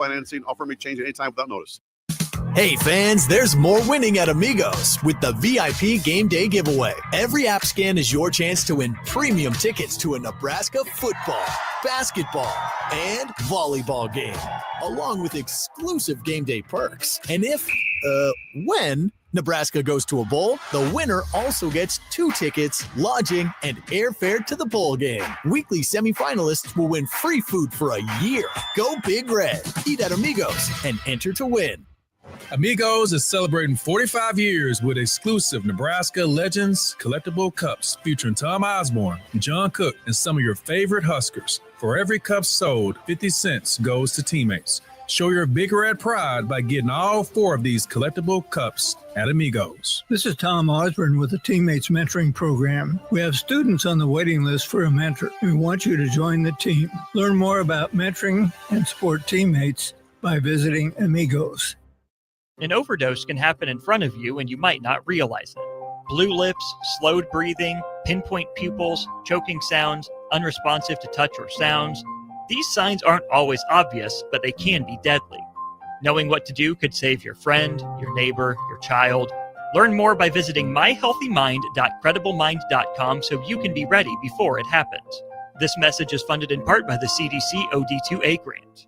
financing. Offer me change anytime without notice. Hey fans, there's more winning at Amigos with the VIP Game Day giveaway. Every app scan is your chance to win premium tickets to a Nebraska football, basketball, and volleyball game, along with exclusive game day perks. And when Nebraska goes to a bowl, the winner also gets 2 tickets, lodging, and airfare to the bowl game. Weekly semifinalists will win free food for a year. Go Big Red. Eat at Amigos and enter to win. Amigos is celebrating 45 years with exclusive Nebraska Legends collectible cups featuring Tom Osborne, John Cook, and some of your favorite Huskers. For every cup sold, 50 cents goes to teammates. Show your Big Red pride by getting all 4 of these collectible cups at Amigos. This is Tom Osborne with the Teammates Mentoring Program. We have students on the waiting list for a mentor. We want you to join the team. Learn more about mentoring and support teammates by visiting Amigos. An overdose can happen in front of you and you might not realize it. Blue lips, slowed breathing, pinpoint pupils, choking sounds, unresponsive to touch or sounds. These signs aren't always obvious, but they can be deadly. Knowing what to do could save your friend, your neighbor, your child. Learn more by visiting myhealthymind.crediblemmind.com so you can be ready before it happens. This message is funded in part by the CDC OD2A grant.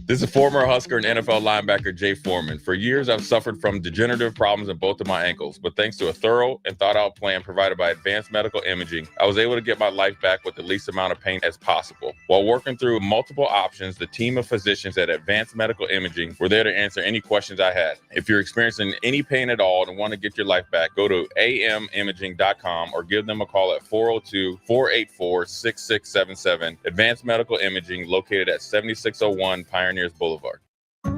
This is former Husker and NFL linebacker Jay Foreman. For years, I've suffered from degenerative problems in both of my ankles, but thanks to a thorough and thought-out plan provided by Advanced Medical Imaging, I was able to get my life back with the least amount of pain as possible. While working through multiple options, the team of physicians at Advanced Medical Imaging were there to answer any questions I had. If you're experiencing any pain at all and want to get your life back, go to amimaging.com or give them a call at 402-484-6677. Advanced Medical Imaging, located at 7601 Pioneers Boulevard.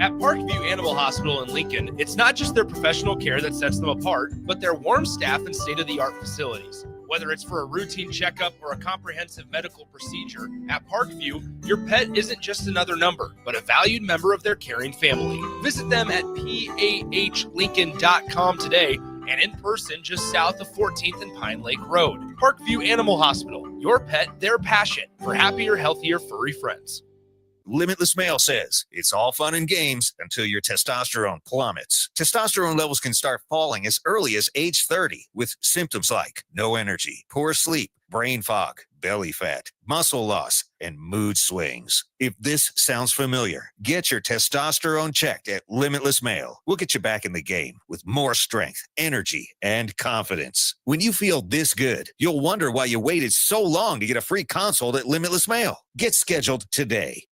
At Parkview Animal Hospital in Lincoln, it's not just their professional care that sets them apart, but their warm staff and state-of-the-art facilities. Whether it's for a routine checkup or a comprehensive medical procedure, at Parkview, your pet isn't just another number, but a valued member of their caring family. Visit them at pahlincoln.com today and in person just south of 14th and Pine Lake Road. Parkview Animal Hospital, your pet, their passion for happier, healthier, furry friends. Limitless Male says it's all fun and games until your testosterone plummets. Testosterone levels can start falling as early as age 30 with symptoms like no energy, poor sleep, brain fog, belly fat, muscle loss, and mood swings. If this sounds familiar, get your testosterone checked at Limitless Male. We'll get you back in the game with more strength, energy, and confidence. When you feel this good, you'll wonder why you waited so long to get a free consult at Limitless Male. Get scheduled today.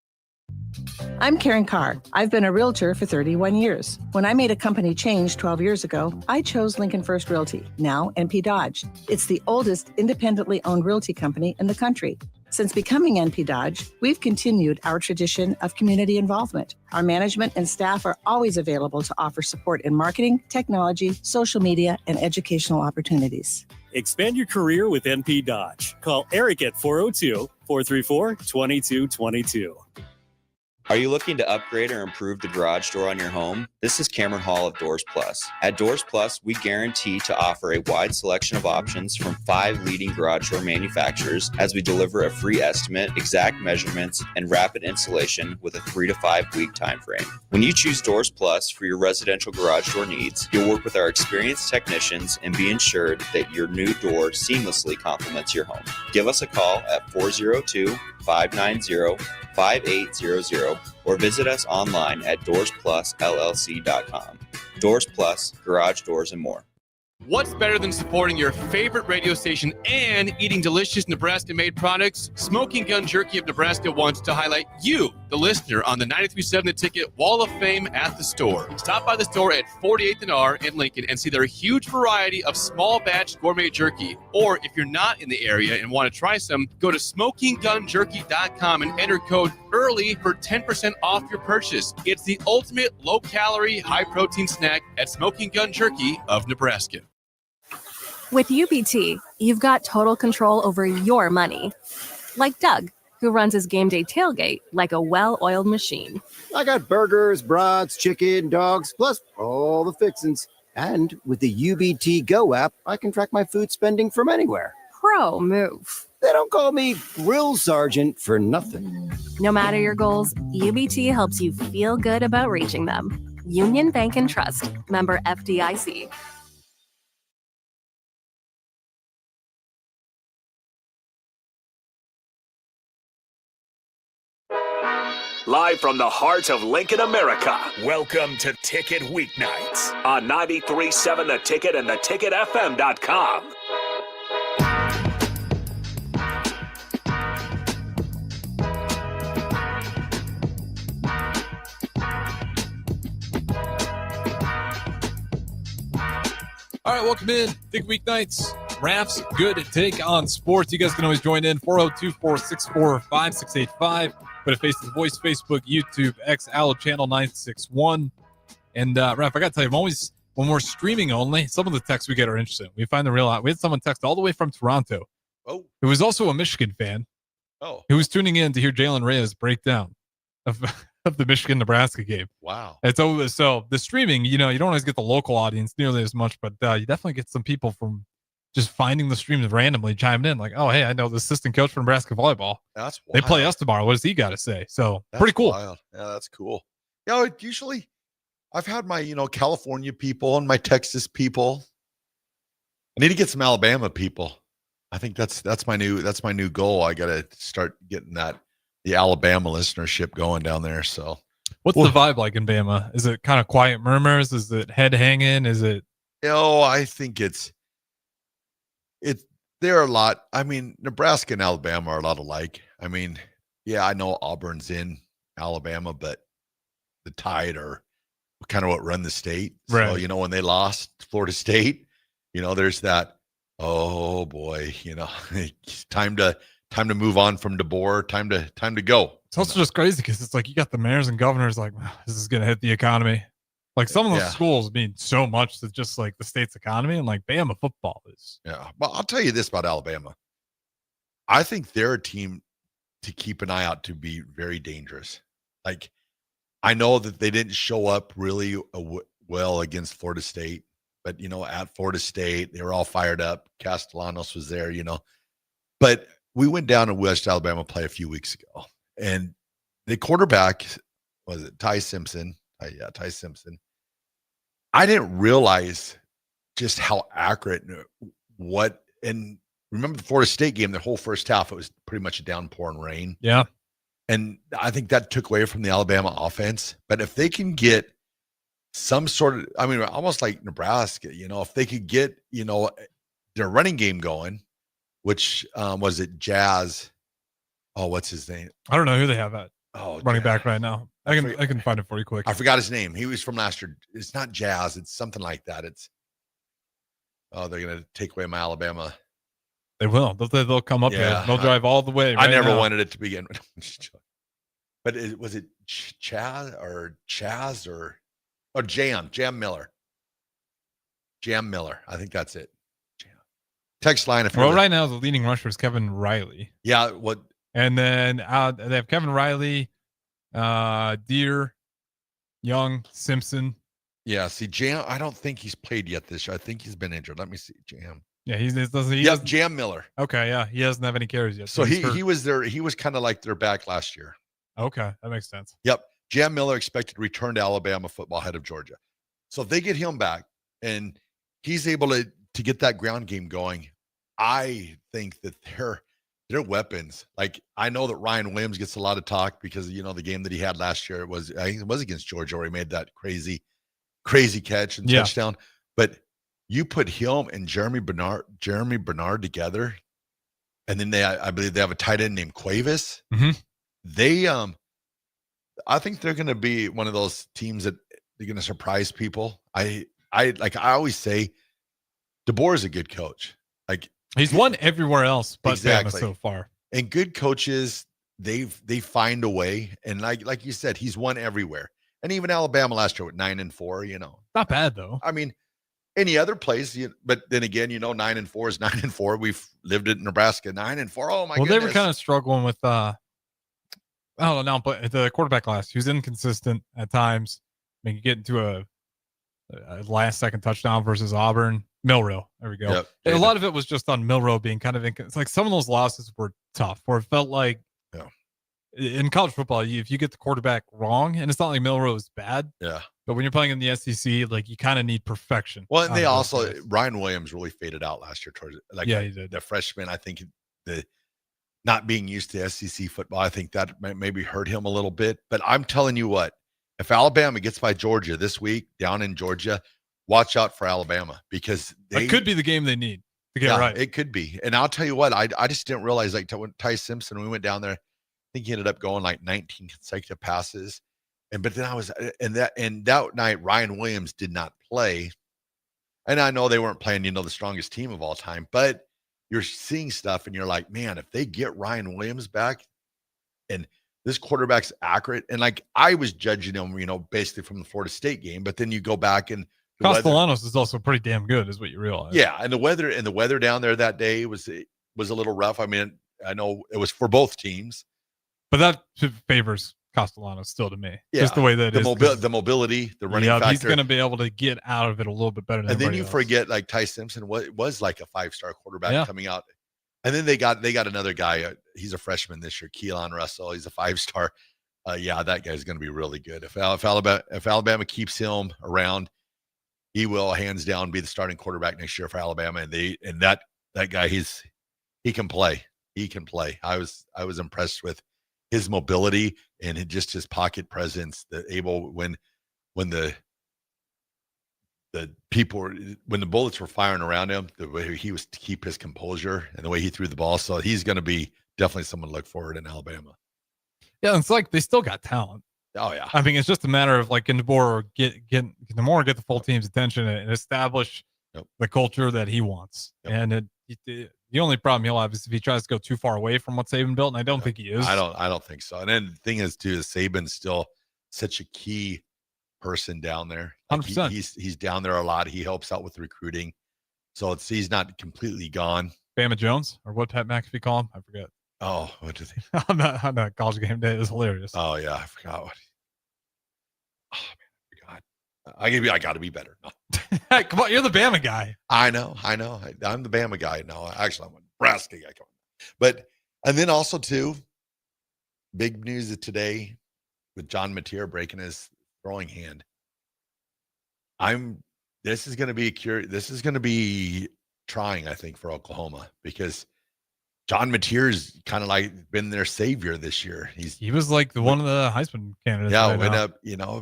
I'm Karen Carr. I've been a realtor for 31 years. When I made a company change 12 years ago, I chose Lincoln First Realty, now NP Dodge. It's the oldest independently owned realty company in the country. Since becoming NP Dodge, we've continued our tradition of community involvement. Our management and staff are always available to offer support in marketing, technology, social media, and educational opportunities. Expand your career with NP Dodge. Call Eric at 402-434-2222. Are you looking to upgrade or improve the garage door on your home? This is Cameron Hall of Doors Plus. At Doors Plus, we guarantee to offer a wide selection of options from 5 leading garage door manufacturers as we deliver a free estimate, exact measurements, and rapid installation with a 3 to 5 week time frame. When you choose Doors Plus for your residential garage door needs, you'll work with our experienced technicians and be ensured that your new door seamlessly complements your home. Give us a call at 402-590-5800 or visit us online at DoorsPlusLLC.com. Doors Plus, garage doors, and more. What's better than supporting your favorite radio station and eating delicious Nebraska-made products? Smoking Gun Jerky of Nebraska wants to highlight you, the listener, on the 93.7 The Ticket Wall of Fame at the store. Stop by the store at 48th and R in Lincoln and see their huge variety of small batch gourmet jerky. Or if you're not in the area and want to try some, go to smokinggunjerky.com and enter code EARLY for 10% off your purchase. It's the ultimate low-calorie, high-protein snack at Smoking Gun Jerky of Nebraska. With UBT, you've got total control over your money. Like Doug, who runs his game day tailgate like a well-oiled machine. I got burgers, brats, chicken, dogs, plus all the fixins. And with the UBT Go app, I can track my food spending from anywhere. Pro move. They don't call me Drill Sergeant for nothing. No matter your goals, UBT helps you feel good about reaching them. Union Bank and Trust, member FDIC. Live from the heart of Lincoln, America, welcome to Ticket Weeknights on 93.7 The Ticket and theticketfm.com. All right, welcome in. Ticket Weeknights. Raff's Good Take on Sports. You guys can always join in 402-464-5685. Put a face to the voice, Facebook, YouTube, X, Allo Channel 961. And Raff, I got to tell you, when we're streaming only, some of the texts we get are interesting. We find the real out. We had someone text all the way from Toronto. Oh. Who was also a Michigan fan. Oh. Who was tuning in to hear Jalen Reyes breakdown of the Michigan-Nebraska game. Wow. And so the streaming, you don't always get the local audience nearly as much, but you definitely get some people from just finding the streams randomly chiming in like, oh, hey, I know the assistant coach for Nebraska volleyball. That's wild. They play us tomorrow. What does he got to say? So That's pretty cool. Wild. Yeah, that's cool. Usually I've had my, California people and my Texas people. I need to get some Alabama people. I think that's my new goal. I got to start getting the Alabama listenership going down there. So what's the vibe like in Bama? Is it kind of quiet murmurs? Is it head hanging? Is it? I think there are a lot. I mean, Nebraska and Alabama are a lot alike. I mean, yeah, I know Auburn's in Alabama, but the Tide are kind of what run the state. Right. So, when they lost Florida State, there's that, oh boy, it's time to move on from DeBoer, time to go. It's also just crazy because it's like you got the mayors and governors like, this is going to hit the economy. Like some of those schools mean so much to just like the state's economy, and like Bama football is. Yeah. Well, I'll tell you this about Alabama. I think they're a team to keep an eye out to be very dangerous. Like, I know that they didn't show up really well against Florida State, but, at Florida State, they were all fired up. Castellanos was there, But we went down to West Alabama play a few weeks ago, and the quarterback, was it Ty Simpson? Ty Simpson. I didn't realize just how accurate and remember the Florida State game, the whole first half, it was pretty much a downpour and rain. Yeah. And I think that took away from the Alabama offense. But if they can get some sort of, almost like Nebraska, if they could get, their running game going, which was it Jazz? Oh, what's his name? I don't know who they have at running back right now. I can find it for you quick. I forgot his name. He was from last year. It's not Jazz. It's something like that. They're going to take away my Alabama. They will. They'll come up here. They'll drive all the way. I never wanted it to begin with. But was it Chaz or Jam Miller? Jam Miller. I think that's it. Text line. Right now the leading rusher is Kevin Riley. Yeah. What? And then they have Kevin Riley, Deere, Young, Simpson. Yeah. See, Jam. I don't think he's played yet this year. I think he's been injured. Let me see. Jam. Yeah, he doesn't. Jam Miller. Okay, yeah, he doesn't have any carries yet. So he was there. He was kind of like their back last year. Okay, that makes sense. Yep. Jam Miller expected to return to Alabama football ahead of Georgia. So if they get him back and he's able to get that ground game going, I think that their weapons, like I know that Ryan Williams gets a lot of talk because the game that he had last year I think it was against Georgia where he made that crazy catch and touchdown. But you put him and Jeremy Bernard together, and then I believe they have a tight end named Cuevas. Mm-hmm. They I think they're going to be one of those teams that they're going to surprise people. I always say, DeBoer is a good coach. Like he's won everywhere else but exactly. Bama so far. And good coaches, they find a way. And like you said, he's won everywhere. And even Alabama last year with 9-4. Not bad though. I mean, any other place, but then again, 9-4 is 9-4. We've lived in Nebraska 9-4. Oh my goodness. Well, they were kind of struggling with I don't know, but the quarterback class, he was inconsistent at times. I mean, you get into a last second touchdown versus Auburn. Milroe. There we go. Yep, And a lot of it was just on Milroe being kind of it's like some of those losses were tough, where it felt like in college football, if you get the quarterback wrong, and it's not like Milroe is bad, but when you're playing in the SEC, like you kind of need perfection. Well, and they also Ryan Williams really faded out last year towards he did. The freshman. I think the not being used to SEC football, I think that maybe hurt him a little bit. But I'm telling you what, if Alabama gets by Georgia this week down in Georgia, watch out for Alabama, because it could be the game they need to get right. It could be. And I'll tell you what, I just didn't realize, like when Ty Simpson, we went down there, I think he ended up going like 19 consecutive passes. But then that night, Ryan Williams did not play. And I know they weren't playing, the strongest team of all time, but you're seeing stuff and you're like, man, if they get Ryan Williams back and this quarterback's accurate, and like I was judging him, basically from the Florida State game, but then you go back and Castellanos is also pretty damn good, is what you realize. Yeah, and the weather down there that day was a little rough. I mean, I know it was for both teams, but that favors Castellanos still to me. Yeah, just the way that the mobility, the running factor. He's going to be able to get out of it a little bit better. And then you forget, like Ty Simpson was like a 5-star quarterback coming out, and then they got another guy. He's a freshman this year, Keelan Russell. He's a 5-star. That guy's going to be really good. If Alabama keeps him around, he will hands down be the starting quarterback next year for Alabama. And that guy, he can play. He can play. I was impressed with his mobility and just his pocket presence, when the bullets were firing around him, the way he was to keep his composure and the way he threw the ball. So he's going to be definitely someone to look forward in Alabama. Yeah, it's like they still got talent. Oh yeah. I mean, it's just a matter of like, can DeBoer get the full team's attention and establish the culture that he wants. And the only problem he'll have is if he tries to go too far away from what Saban built, and I don't think he is. I don't think so. And then the thing is too, Saban's still such a key person down there. Like 100%. He's down there a lot. He helps out with recruiting, so he's not completely gone. Bama Jones, or what Pat McAfee call him? I forget. Oh, what did they? on that college game day, it was hilarious. Oh yeah, I forgot what. Oh man, I forgot. I got to be better. No. Hey, come on, you're the Bama guy. I know. I'm the Bama guy. No, actually, I'm a Nebraska guy. But and then also too, big news today with John Mateer breaking his throwing hand. This is going to be trying, I think, for Oklahoma, because John Mateer's kind of like been their savior this year. He was like one of the Heisman candidates. Yeah, went up,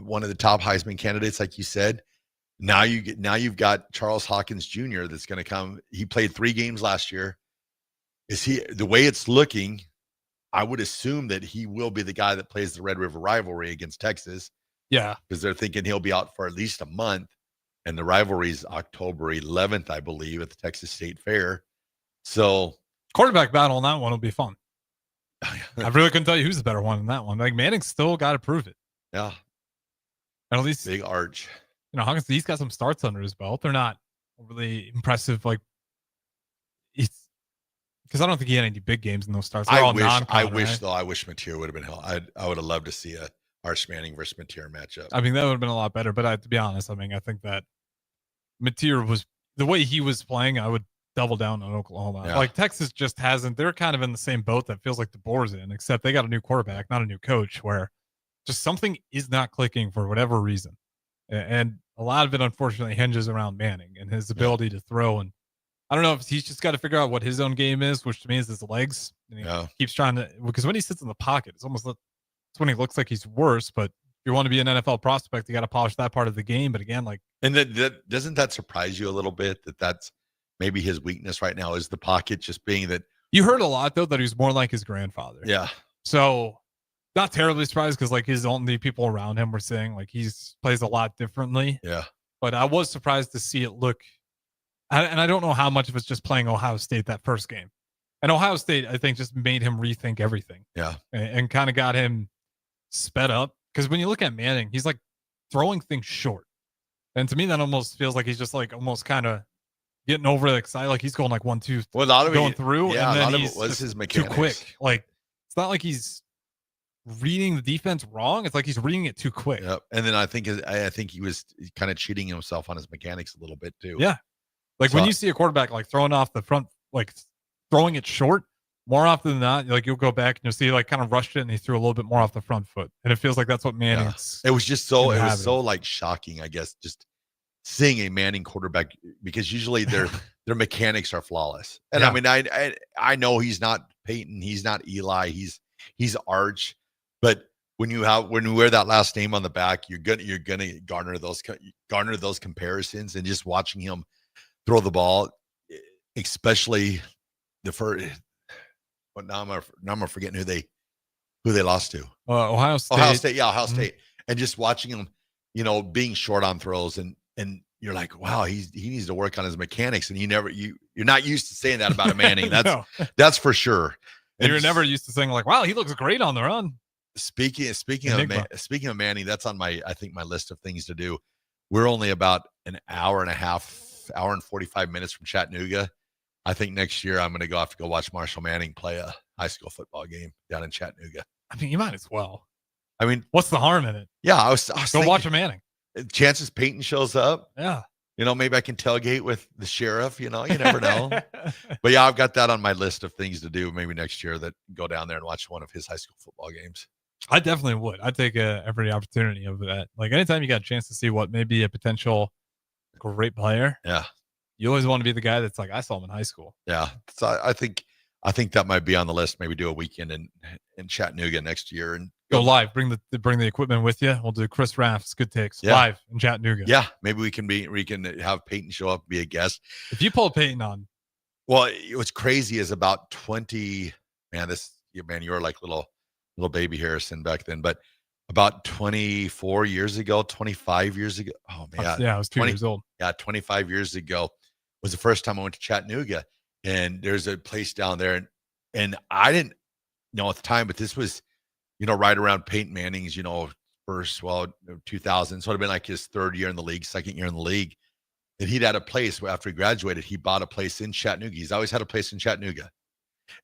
one of the top Heisman candidates, like you said. Now you've got Charles Hawkins Jr. that's going to come. He played 3 games last year. The way it's looking, I would assume that he will be the guy that plays the Red River rivalry against Texas. Yeah. Because they're thinking he'll be out for at least a month. And the rivalry is October 11th, I believe, at the Texas State Fair. So quarterback battle on that one will be fun. I really couldn't tell you who's the better one in that one. Like Manning's still got to prove it. Yeah. And at least big arch. Hawkins, he's got some starts under his belt. They're not really impressive. Like it's because I don't think he had any big games in those starts. I wish Mateer would have been held. I would have loved to see a Arch Manning versus Mateer matchup. I mean, that would have been a lot better. But to be honest, I think that Mateer was the way he was playing. I would double down on Oklahoma. Yeah. Like Texas just hasn't. They're kind of in the same boat that feels like DeBoer's in, except they got a new quarterback, not a new coach, where just something is not clicking for whatever reason. And a lot of it, unfortunately, hinges around Manning and his ability to throw. And I don't know if he's just got to figure out what his own game is, which to me is his legs. And he keeps trying to, because when he sits in the pocket, it's when he looks like he's worse. But if you want to be an NFL prospect, you got to polish that part of the game. But again, and that doesn't that surprise you a little bit that's maybe his weakness right now is the pocket, just being that. You heard a lot though that he was more like his grandfather. Yeah. So not terribly surprised, because his only people around him were saying plays a lot differently. Yeah. But I was surprised to see it look, and I don't know how much of it's just playing Ohio State that first game. And Ohio State, I think, just made him rethink everything. Yeah. And kind of got him sped up. Because when you look at Manning, he's throwing things short. And to me, that almost feels like he's just almost kind of getting over excited. He's going 1-2, well, a lot of going through. Yeah, and then a lot he's of it was his mechanics. too quick. It's not like he's reading the defense wrong. It's like he's reading it too quick. Yep. And then I think he was kind of cheating himself on his mechanics a little bit too. Yeah. Like when you see a quarterback like throwing off the front, like throwing it short, more often than not, like you'll go back and you'll see like kind of rushed it and he threw a little bit more off the front foot. And it feels like that's what Manning's. It was just so like shocking, I guess, just seeing a Manning quarterback, because usually their mechanics are flawless. And I mean, I know he's not Peyton, he's not Eli, he's Arch, but when you wear that last name on the back, you're gonna garner those comparisons. And just watching him throw the ball, especially the first. But now I'm forgetting who they lost to. Ohio State. Ohio State. And just watching him, being short on throws, and you're like, wow, he needs to work on his mechanics. And you're not used to saying that about a Manning. That's for sure. And you're never used to saying like, wow, he looks great on the run. Speaking of Manning, that's on my list of things to do. We're only about an hour and 45 minutes from Chattanooga. I think next year I'm going to have to go watch Marshall Manning play a high school football game down in Chattanooga. I mean, you might as well. I mean, what's the harm in it? Yeah, I was go thinking, watch a Manning. Chances Peyton shows up. Yeah. Maybe I can tailgate with the sheriff. You never know. But yeah, I've got that on my list of things to do maybe next year, that go down there and watch one of his high school football games. I definitely would. I'd take every opportunity of that. Like anytime you got a chance to see what may be a potential great player. Yeah. You always want to be the guy that's like, I saw him in high school. Yeah. So I think that might be on the list. Maybe do a weekend in Chattanooga next year and go live. Bring the equipment with you. We'll do Chris Raff's Good Takes live in Chattanooga. Yeah. Maybe we can have Peyton show up and be a guest. If you pull Peyton on. Well, what's crazy is about 20, you were like little baby Harrison back then, but about 24 years ago, 25 years ago. Oh man. Yeah. I was 2 years old. Yeah. 25 years ago was the first time I went to Chattanooga, and there's a place down there. And I didn't know at the time, but this was, right around Peyton Manning's, 2000. So it'd have been like his third year in the league, second year in the league. And he'd had a place where after he graduated, he bought a place in Chattanooga. He's always had a place in Chattanooga.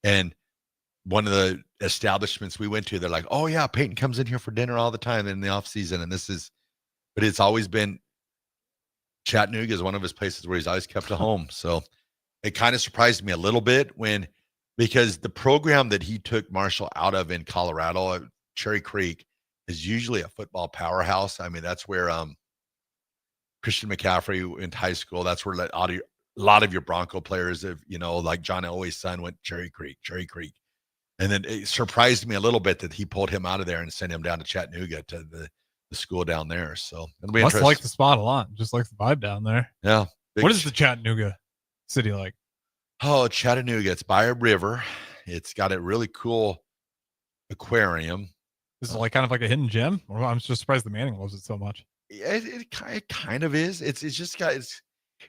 And one of the establishments we went to, they're like, oh yeah, Peyton comes in here for dinner all the time in the off season. And but it's always been Chattanooga is one of his places where he's always kept a home. So it kind of surprised me a little bit because the program that he took Marshall out of in Colorado, Cherry Creek, is usually a football powerhouse. I mean, that's where Christian McCaffrey went to high school. That's where a lot of your Bronco players have, like John Elway's son went Cherry Creek. And then it surprised me a little bit that he pulled him out of there and sent him down to Chattanooga to the school down there. So it'll be interesting. Like the spot a lot. Just like the vibe down there. Yeah. What is the Chattanooga city like? Oh, Chattanooga. It's by a river. It's got a really cool aquarium. This is like kind of like a hidden gem. I'm just surprised the Manning loves it so much. It kind of is. It's just got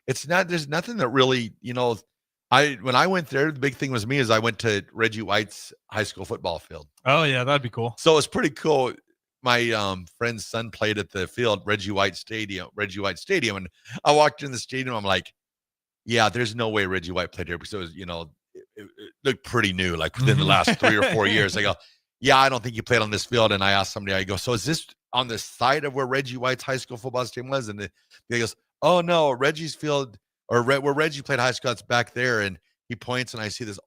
it's not. There's nothing that really when I went there, the big thing was me is I went to Reggie White's high school football field. Oh yeah, that'd be cool. So it's pretty cool. My friend's son played at the field, Reggie White Stadium, and I walked in the stadium. I'm like, yeah, there's no way Reggie White played here because it was, it looked pretty new, like within the last 3 or 4 years. I go, yeah, I don't think you played on this field. And I asked somebody, I go, so is this on the site of where Reggie White's high school football team was? And the guy goes, oh no, Reggie's field where Reggie played high school, it's back there. And he points, and I see this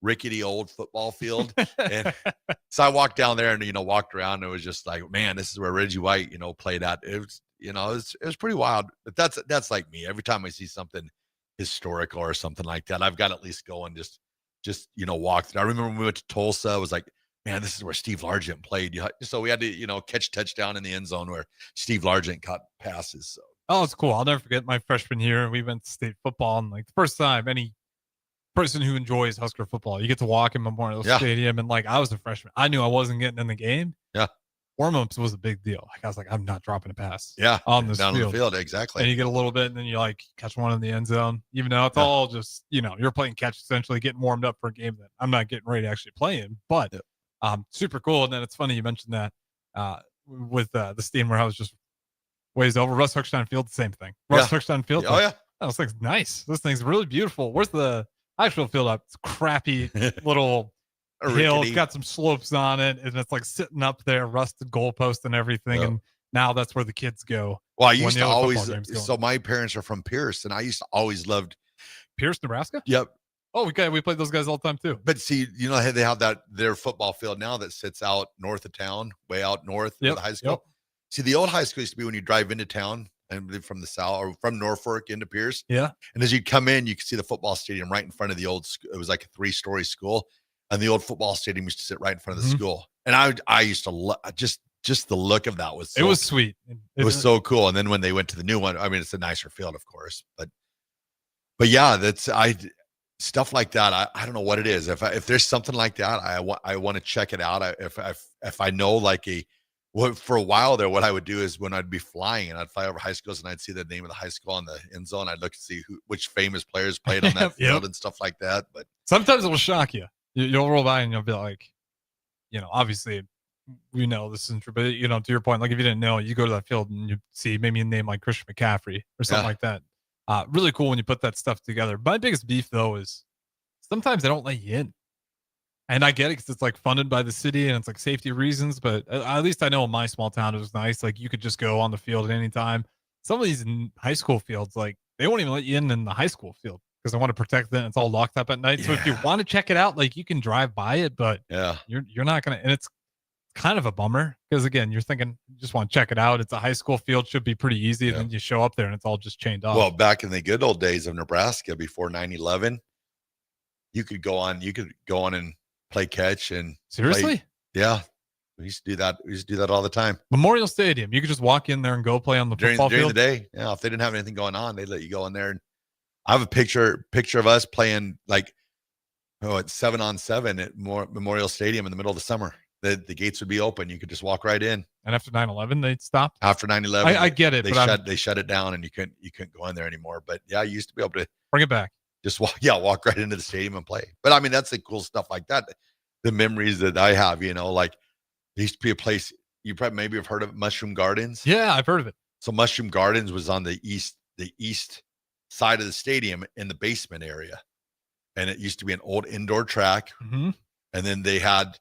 rickety old football field. And so I walked down there and, walked around, and it was just like, man, this is where Reggie White, played at. It was, it was pretty wild. But that's like me. Every time I see something historical or something like that, I've got to at least go and just walk through. I remember when we went to Tulsa, I was like, man, this is where Steve Largent played. So we had to, catch a touchdown in the end zone where Steve Largent caught passes. So. Oh, it's cool. I'll never forget my freshman year. We went to state football, and like the first time any person who enjoys Husker football, you get to walk in Memorial Stadium, and like I was a freshman, I knew I wasn't getting in the game. Yeah, warm-ups was a big deal. Like I was like, I'm not dropping a pass. Yeah, on this down field. On the field, exactly. And you get a little bit, and then you like catch one in the end zone. Even though it's all just you're playing catch, essentially getting warmed up for a game that I'm not getting ready to actually play in. But super cool. And then it's funny you mentioned that with the stadium where I was just ways over. Russ Hookstein Field, the same thing. Russ Hookstein Field. Oh yeah, this thing's nice. This thing's really beautiful. Where's the actual field up? It's crappy little hill. It's got some slopes on it, and it's like sitting up there, rusted goalpost and everything. And now that's where the kids go Well, I when used the to other always. football game's going. So my parents are from Pierce, and I used to always loved. Pierce, Nebraska? Yep. Oh, we played those guys all the time too. But see, you know, they have their football field now that sits out north of town, way out north of the high school. Yep. See, the old high school used to be when you drive into town and from the south or from Norfolk into Pierce. Yeah. And as you come in, you could see the football stadium right in front of the old. It was like a 3-story school, and the old football stadium used to sit right in front of the school. And I used to just the look of that was. It was sweet. It was so cool. And then when they went to the new one, I mean, it's a nicer field, of course, but yeah, stuff like that. I don't know what it is. If there's something like that, I want to check it out. If I know for a while there, what I would do is when I'd be flying and I'd fly over high schools and I'd see the name of the high school on the end zone, I'd look to see which famous players played on that field and stuff like that. But sometimes it will shock you. You'll roll by and you'll be like, obviously we know this isn't true, but to your point, like if you didn't know, you go to that field and you see maybe a name like Christian McCaffrey or something like that. Really cool when you put that stuff together. My biggest beef though is sometimes they don't let you in, and I get it because it's like funded by the city and it's like safety reasons. But at least I know in my small town it was nice. Like you could just go on the field at any time. Some of these high school fields, like they won't even let you in the high school field because they want to protect them. It's all locked up at night. So if you want to check it out, like you can drive by it, but you're not gonna. And it's kind of a bummer because again, you're thinking you just want to check it out. It's a high school field, should be pretty easy. And then you show up there and it's all just chained off. Well, back in the good old days of Nebraska before 9/11, you could go on and play catch and seriously. Yeah, we used to do that. We used to do that all the time. Memorial Stadium, you could just walk in there and go play on the football during field the day. Yeah, if they didn't have anything going on, they'd let you go in there. And I have a picture of us playing at 7-on-7 at Memorial Stadium in the middle of the summer. The gates would be open. You could just walk right in. And after 9/11, they stopped. After 9/11, I get it. They shut it down, and you couldn't go in there anymore. But yeah, you used to be able to bring it back. Just walk right into the stadium and play. But I mean, that's the cool stuff like that. The memories that I have, like there used to be a place you probably maybe have heard of, Mushroom Gardens. Yeah, I've heard of it. So Mushroom Gardens was on the east side of the stadium in the basement area, and it used to be an old indoor track. Mm-hmm. And then they had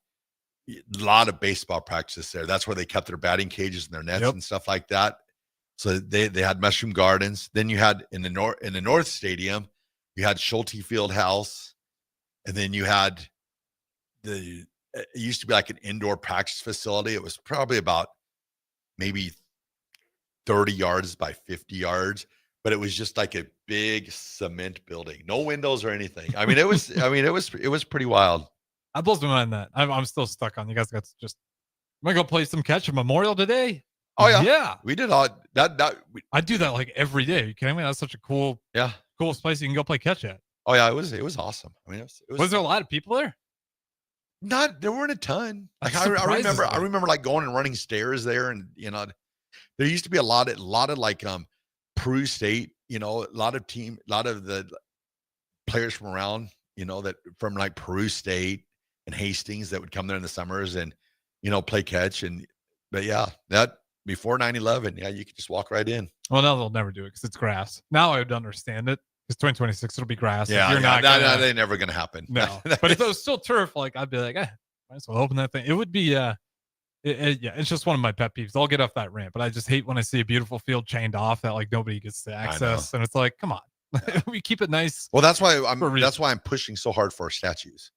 a lot of baseball practices there. That's where they kept their batting cages and their nets and stuff like that. So they had Mushroom Gardens. Then you had in the North Stadium, you had Schulte Field House, and then you had it used to be like an indoor practice facility. It was probably about maybe 30 yards by 50 yards, but it was just like a big cement building, no windows or anything. I mean, it was pretty wild. I blows my mind that I'm still stuck on. You guys got to just. Am I gonna play some catch at Memorial today? Oh yeah, yeah. We did all that. I do that like every day. Are you kidding me? That's such a coolest place you can go play catch at. Oh yeah, it was awesome. I mean, was there a lot of people there? There weren't a ton. Like I remember like going and running stairs there, and there used to be a lot of like Peru State. A lot of the players from around, that from like Peru State and Hastings that would come there in the summers and play catch. But yeah, that before 9/11, yeah, you could just walk right in. Well, now they'll never do it because it's grass. Now I would understand it. It's 2026. It'll be grass. Yeah, they're never going to happen. No, but if it was still turf, like I'd be like, might as well open that thing. It would be, it's just one of my pet peeves. I'll get off that rant, but I just hate when I see a beautiful field chained off that like nobody gets to access, and it's like, come on, we keep it nice. Well, that's why I'm pushing so hard for statues.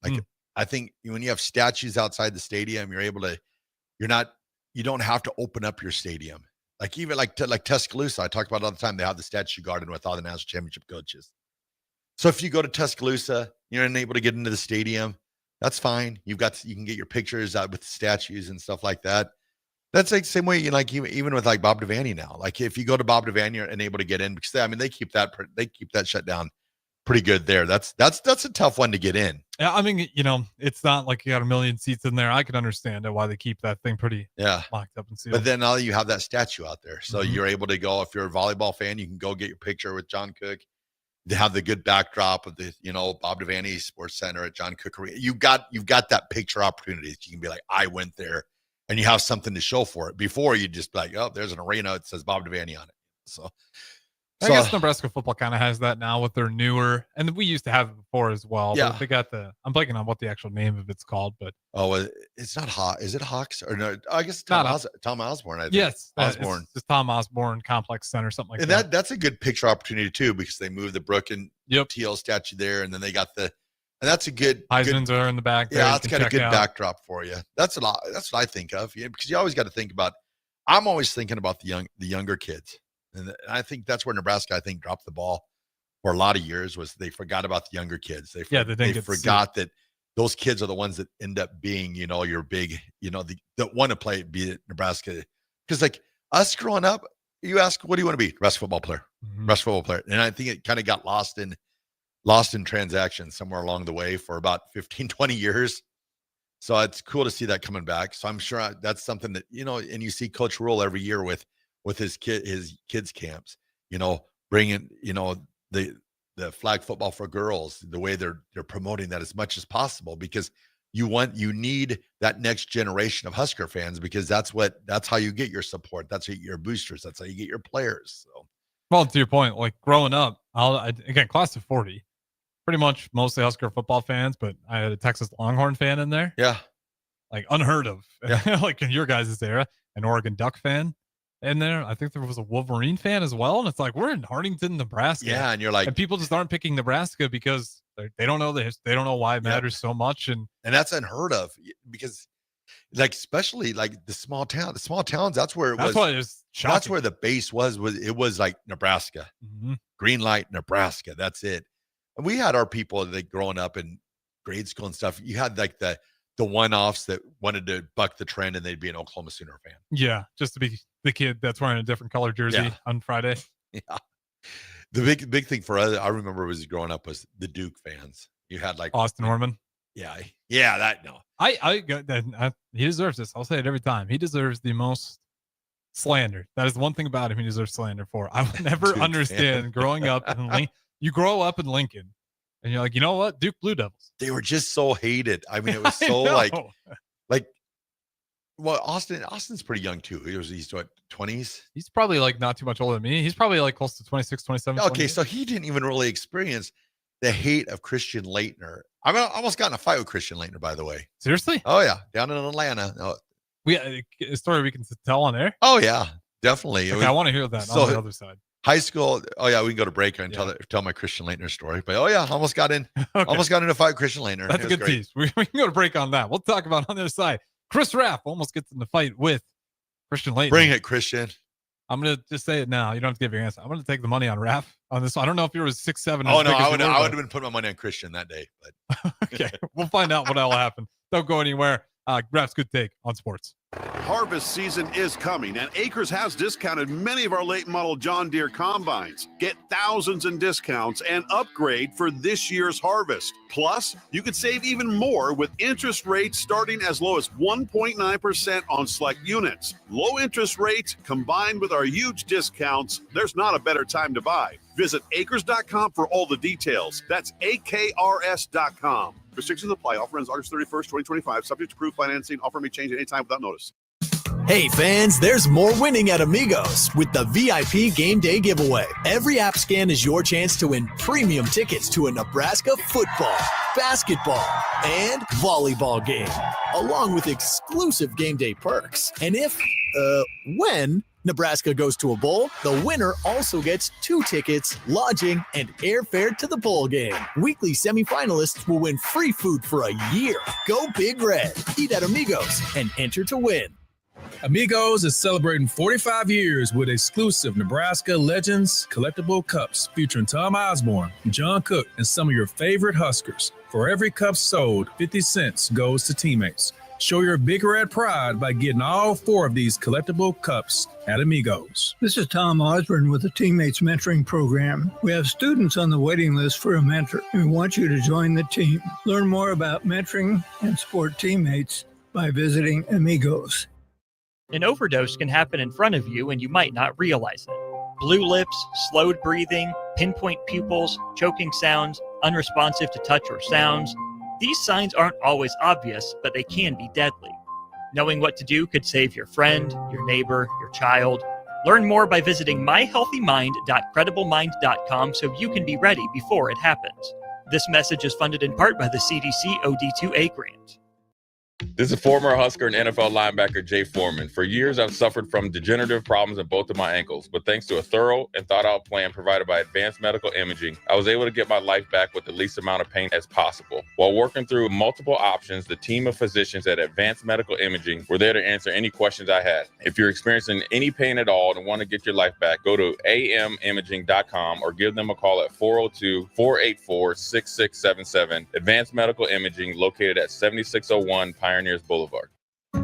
Like I think when you have statues outside the stadium, you don't have to open up your stadium. Like even like Tuscaloosa, I talk about it all the time. They have the statue garden with all the national championship coaches. So if you go to Tuscaloosa, you're unable to get into the stadium. That's fine. You can get your pictures out with the statues and stuff like that. That's like the same way, even with like Bob Devaney now. Like if you go to Bob Devaney, you're unable to get in because they keep that shut down pretty good there. That's a tough one to get in. Yeah, I mean, it's not like you got a million seats in there. I can understand why they keep that thing pretty locked up and sealed. But then now you have that statue out there, so you're able to go. If you're a volleyball fan, you can go get your picture with John Cook. They have the good backdrop of the Bob Devaney Sports Center at John Cook Arena. You've got that picture opportunity that you can be like, I went there, and you have something to show for it. Before you just be like, oh, there's an arena that says Bob Devaney on it. So I guess Nebraska football kind of has that now with their newer, and we used to have it before as well. Yeah. But they got I'm blanking on what the actual name of it's called, but it's not Hawk. Is it Hawks or no? I guess Tom Osborne. I think. Yes, Osborne. It's Tom Osborne Complex Center, something like and that. That's a good picture opportunity too, because they moved the Brooke and TL statue there, and then they got and that's a good Heisman's are in the back. Yeah, that's got a good backdrop for you. That's what I think of. Yeah, because you always got to think about. I'm always thinking about the younger kids. And I think that's where Nebraska, dropped the ball for a lot of years. Was they forgot about the younger kids? They forgot that those kids are the ones that end up being, your big, that want to play, be at Nebraska. Because like us growing up, you ask, what do you want to be? Nebraska football player, Nebraska football player. And I think it kind of got lost in transactions somewhere along the way for about 15, 20 years. So it's cool to see that coming back. So I'm sure that's something that, and you see Coach Rule every year with his kids camps, bringing, the flag football for girls, the way they're promoting that as much as possible, because you need that next generation of Husker fans, because that's how you get your support. That's how you get your boosters. That's how you get your players. So, well, to your point, like growing up, again, class of 40, pretty much mostly Husker football fans, but I had a Texas Longhorn fan in there. Yeah. Like unheard of, yeah. Like in your guys' era, an Oregon Duck fan in there. I think there was a Wolverine fan as well. And it's like, we're in Hartington, Nebraska. Yeah. And you're like, and people just aren't picking Nebraska because they don't know they don't know why it matters so much. And that's unheard of, because like, especially like the small towns, that's where it was. That's why it was shocking. That's where the base was like Nebraska, green light, Nebraska. That's it. And we had our people that growing up in grade school and stuff. You had like the one-offs that wanted to buck the trend, and they'd be an Oklahoma Sooner fan. Yeah, just to be the kid that's wearing a different color jersey on Friday. Yeah. The big thing for us, I remember, was growing up, was the Duke fans. You had like Austin Norman. Yeah, that no. He deserves this. I'll say it every time. He deserves the most slander. That is the one thing about him he deserves slander for. I would never understand growing up in you grow up in Lincoln. And you're like, you know what? Duke Blue Devils. They were just so hated. I mean, it was so well, Austin's pretty young too. He's what, 20s? He's probably like not too much older than me. He's probably like close to 26, 27. Okay, 28. so he didn't even really experience the hate of Christian Laettner. I almost got in a fight with Christian Laettner, by the way. Seriously? Oh yeah, down in Atlanta. Oh. A story we can tell on air? Oh yeah, definitely. Okay, I want to hear that on the other side. High school. Oh yeah, we can go to break and tell my Christian Laettner story. But almost got in a fight with Christian Laettner. That's a good piece. We can go to break on that. We'll talk about on the other side. Chris Raff almost gets in the fight with Christian Laettner. Bring it, Christian. I'm gonna just say it now. You don't have to give your answer. I'm gonna take the money on Raff on this one. I don't know if you were 6'7". Oh no, I would have been putting my money on Christian that day. But okay, we'll find out what will happen. Don't go anywhere. Raff's good take on sports. Harvest season is coming, and Acres has discounted many of our late model John Deere combines. Get thousands in discounts and upgrade for this year's harvest. Plus, you could save even more with interest rates starting as low as 1.9% on select units. Low interest rates combined with our huge discounts, there's not a better time to buy. Visit acres.com for all the details. That's AKRS.com. Restrictions apply. Offer ends August 31st, 2025. Subject to approved financing. Offer may change at any time without notice. Hey fans, there's more winning at Amigos with the VIP Game Day giveaway. Every app scan is your chance to win premium tickets to a Nebraska football, basketball, and volleyball game, along with exclusive game day perks. And when Nebraska goes to a bowl, the winner also gets 2 tickets, lodging, and airfare to the bowl game. Weekly semifinalists will win free food for a year. Go Big Red. Eat at Amigos and enter to win. Amigos is celebrating 45 years with exclusive Nebraska Legends collectible cups featuring Tom Osborne, John Cook, and some of your favorite Huskers. For every cup sold, 50 cents goes to teammates. Show your Big Red pride by getting all 4 of these collectible cups at Amigos. This is Tom Osborne with the Teammates Mentoring Program. We have students on the waiting list for a mentor, and we want you to join the team. Learn more about mentoring and support teammates by visiting Amigos. An overdose can happen in front of you and you might not realize it. Blue lips, slowed breathing, pinpoint pupils, choking sounds, unresponsive to touch or sounds. These signs aren't always obvious, but they can be deadly. Knowing what to do could save your friend, your neighbor, your child. Learn more by visiting myhealthymind.crediblemmind.com so you can be ready before it happens. This message is funded in part by the CDC OD2A grant. This is former Husker and NFL linebacker Jay Foreman. For years, I've suffered from degenerative problems in both of my ankles, but thanks to a thorough and thought-out plan provided by Advanced Medical Imaging, I was able to get my life back with the least amount of pain as possible. While working through multiple options, the team of physicians at Advanced Medical Imaging were there to answer any questions I had. If you're experiencing any pain at all and want to get your life back, go to amimaging.com or give them a call at 402-484-6677. Advanced Medical Imaging, located at 7601 Pioneers Boulevard.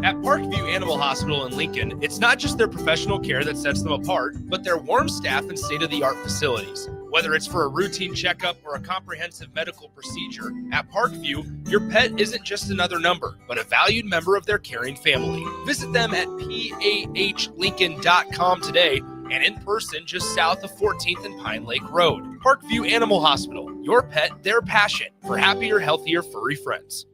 At Parkview Animal Hospital in Lincoln, it's not just their professional care that sets them apart, but their warm staff and state-of-the-art facilities. Whether it's for a routine checkup or a comprehensive medical procedure, at Parkview, your pet isn't just another number, but a valued member of their caring family. Visit them at pahlincoln.com today and in person just south of 14th and Pine Lake Road. Parkview Animal Hospital, your pet, their passion for happier, healthier, furry friends.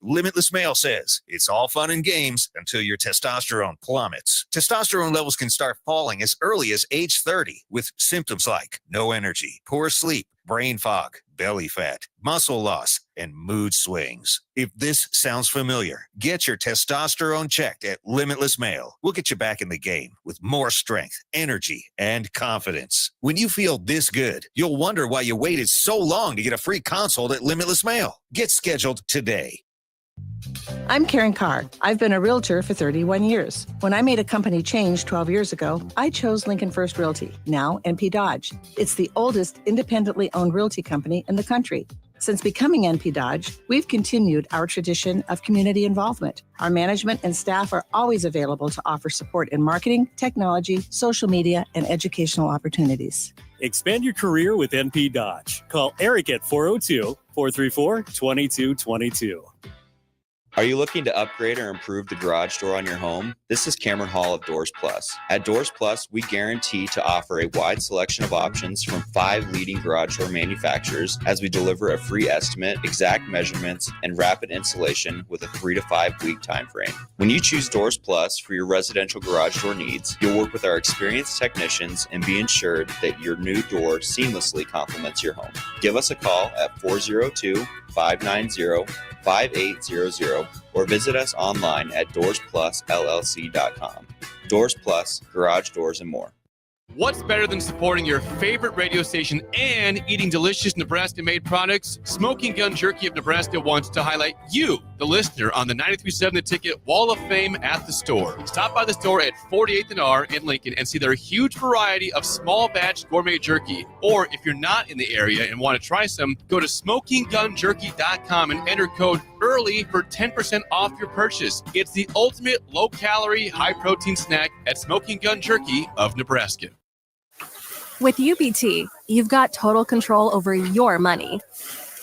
Limitless Male says it's all fun and games until your testosterone plummets. Testosterone levels can start falling as early as age 30 with symptoms like no energy, poor sleep, brain fog, belly fat, muscle loss, and mood swings. If this sounds familiar, get your testosterone checked at Limitless Male. We'll get you back in the game with more strength, energy, and confidence. When you feel this good, you'll wonder why you waited so long to get a free consult at Limitless Male. Get scheduled today. I'm Karen Carr. I've been a realtor for 31 years. When I made a company change 12 years ago, I chose Lincoln First Realty, now NP Dodge. It's the oldest independently owned realty company in the country. Since becoming NP Dodge, we've continued our tradition of community involvement. Our management and staff are always available to offer support in marketing, technology, social media, and educational opportunities. Expand your career with NP Dodge. Call Eric at 402-434-2222. Are you looking to upgrade or improve the garage door on your home? This is Cameron Hall of Doors Plus. At Doors Plus, we guarantee to offer a wide selection of options from 5 leading garage door manufacturers as we deliver a free estimate, exact measurements, and rapid installation with a 3 to 5 week time frame. When you choose Doors Plus for your residential garage door needs, you'll work with our experienced technicians and be ensured that your new door seamlessly complements your home. Give us a call at 402-590-5800 or visit us online at DoorsPlusLLC.com. Doors Plus, garage doors, and more. What's better than supporting your favorite radio station and eating delicious Nebraska-made products? Smoking Gun Jerky of Nebraska wants to highlight you, the listener, on the 93.7 The Ticket Wall of Fame at the store. Stop by the store at 48th and R in Lincoln and see their huge variety of small batch gourmet jerky. Or if you're not in the area and want to try some, go to smokinggunjerky.com and enter code EARLY for 10% off your purchase. It's the ultimate low-calorie, high-protein snack at Smoking Gun Jerky of Nebraska. With UBT, you've got total control over your money.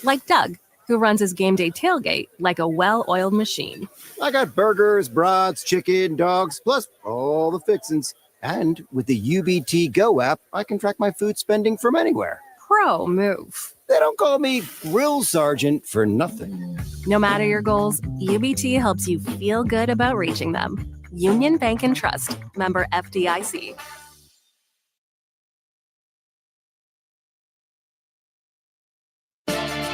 Like Doug, who runs his game day tailgate like a well-oiled machine. I got burgers, brats, chicken, dogs, plus all the fixins. And with the UBT Go app, I can track my food spending from anywhere. Pro move. They don't call me Grill Sergeant for nothing. No matter your goals, UBT helps you feel good about reaching them. Union Bank and Trust, member FDIC.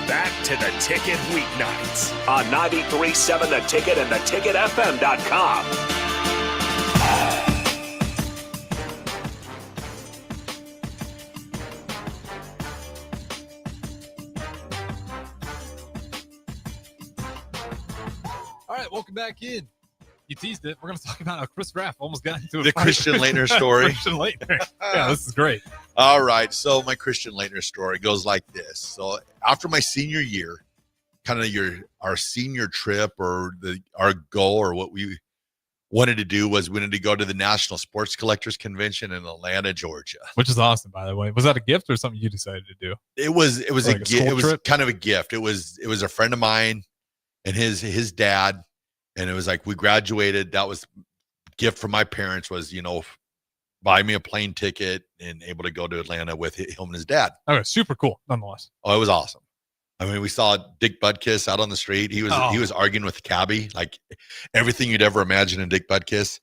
Back to The Ticket weeknights on 93.7 The Ticket and theticketfm.com. All right, welcome back in. You teased it. We're going to talk about how Chris Raff almost got into The Christian Laettner story. Christian Laettner. Yeah, this is great. All right. So my Christian Laettner story goes like this. So after my senior year, kind of our senior trip or our goal or what we wanted to do was we wanted to go to the National Sports Collectors Convention in Atlanta, Georgia. Which is awesome, by the way. Was that a gift or something you decided to do? It was like a gift. It was kind of a gift. It was a friend of mine and his dad. And it was like, we graduated. That was gift from my parents was, buy me a plane ticket and able to go to Atlanta with him and his dad. Okay. Super cool. Nonetheless. Oh, it was awesome. I mean, we saw Dick Butkus out on the street. He was arguing with the cabbie, like everything you'd ever imagine in Dick Butkus,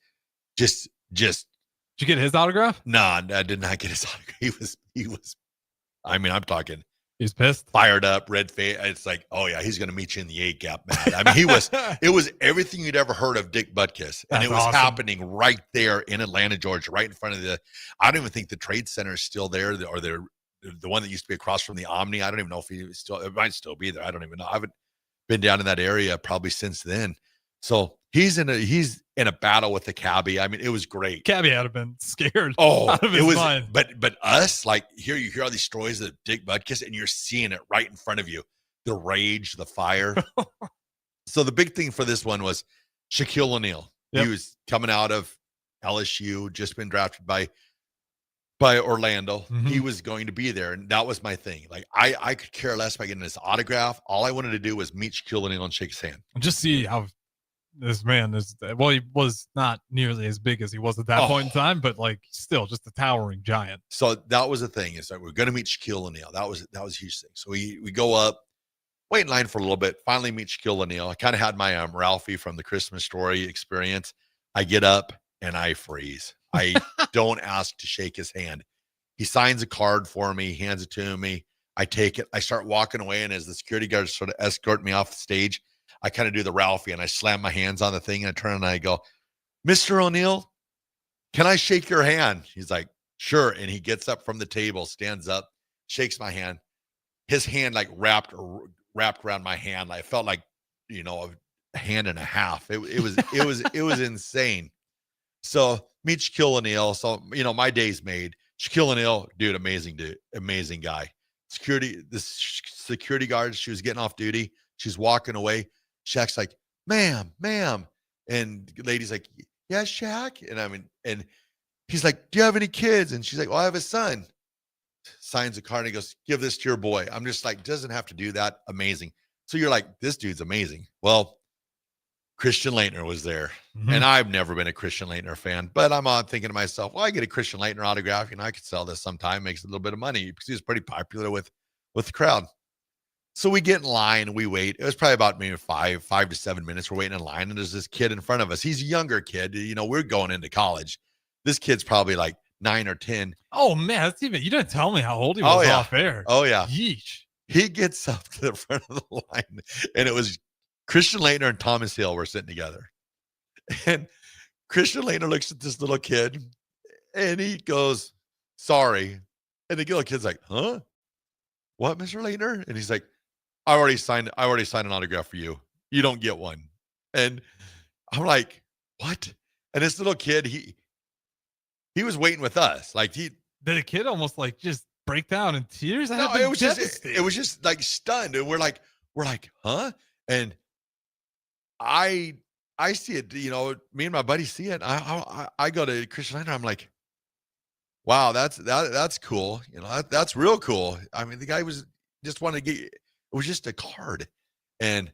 just Did you get his autograph? No, I did not get his autograph. He was. I mean, I'm talking. He's pissed, fired up, red face. It's like, oh yeah, he's going to meet you in the A gap, man. I mean, it was everything you'd ever heard of Dick Butkus. And it was awesome. happening right there in Atlanta, Georgia, right in front of I don't even think the Trade Center is still there, or the one that used to be across from the Omni. I don't even know if it might still be there. I don't even know. I haven't been down in that area probably since then. So he's in a battle with the cabbie. I mean, it was great. Cabbie had been scared. Oh, out of his mind. But us, like, here you hear all these stories of Dick Butkus, and you're seeing it right in front of you. The rage, the fire. So the big thing for this one was Shaquille O'Neal. Yep. He was coming out of LSU, just been drafted by Orlando. Mm-hmm. He was going to be there, and that was my thing. Like, I could care less about getting his autograph. All I wanted to do was meet Shaquille O'Neal and shake his hand. And just see how this man is. Well, he was not nearly as big as he was at that point in time, but like still just a towering giant. So that was the thing, is that we're going to meet Shaquille O'Neal. That was a huge thing. So we go up, wait in line for a little bit, finally meet Shaquille O'Neal. I kind of had my Ralphie from the Christmas Story experience. I get up and I freeze. I don't ask to shake his hand. He signs a card for me, hands it to me. I take it. I start walking away, and as the security guards sort of escort me off the stage, I kind of do the Ralphie, and I slam my hands on the thing, and I turn and I go, Mr. O'Neal, can I shake your hand? He's like, sure. And he gets up from the table, stands up, shakes my hand. His hand like wrapped around my hand. I felt like, a hand and a half. It was insane. So meet Shaquille O'Neal. So, my day's made. Shaquille O'Neal, dude, amazing guy. The security guard, she was getting off duty. She's walking away. Shaq's like, ma'am. And the lady's like, yeah, Shaq. And he's like, do you have any kids? And she's like, well, I have a son. Signs a card and he goes, give this to your boy. I'm just like, doesn't have to do that. Amazing. So you're like, this dude's amazing. Well, Christian Laettner was there. Mm-hmm. And I've never been a Christian Laettner fan, but I'm thinking to myself, well, I get a Christian Laettner autograph. I could sell this sometime, makes a little bit of money because he was pretty popular with the crowd. So we get in line and we wait. It was probably about maybe 5 to 7 minutes. We're waiting in line, and there's this kid in front of us. He's a younger kid. We're going into college. This kid's probably like 9 or 10. Oh man, that's even. You didn't tell me how old he was off air. Oh yeah. Yeesh. He gets up to the front of the line, and it was Christian Laettner and Thomas Hill were sitting together. And Christian Laettner looks at this little kid, and he goes, "Sorry." And the little kid's like, "Huh? What, Mr. Laettner?" And he's like, I already signed an autograph for you. You don't get one. And I'm like, what? And this little kid, he was waiting with us. Like did a kid almost like just break down in tears? No, it was just like stunned. And we're like, huh? And I see it, me and my buddy see it. I go to Christian Laettner. I'm like, wow, that's cool. That's real cool. I mean, the guy just wanted to get. It was just a card. And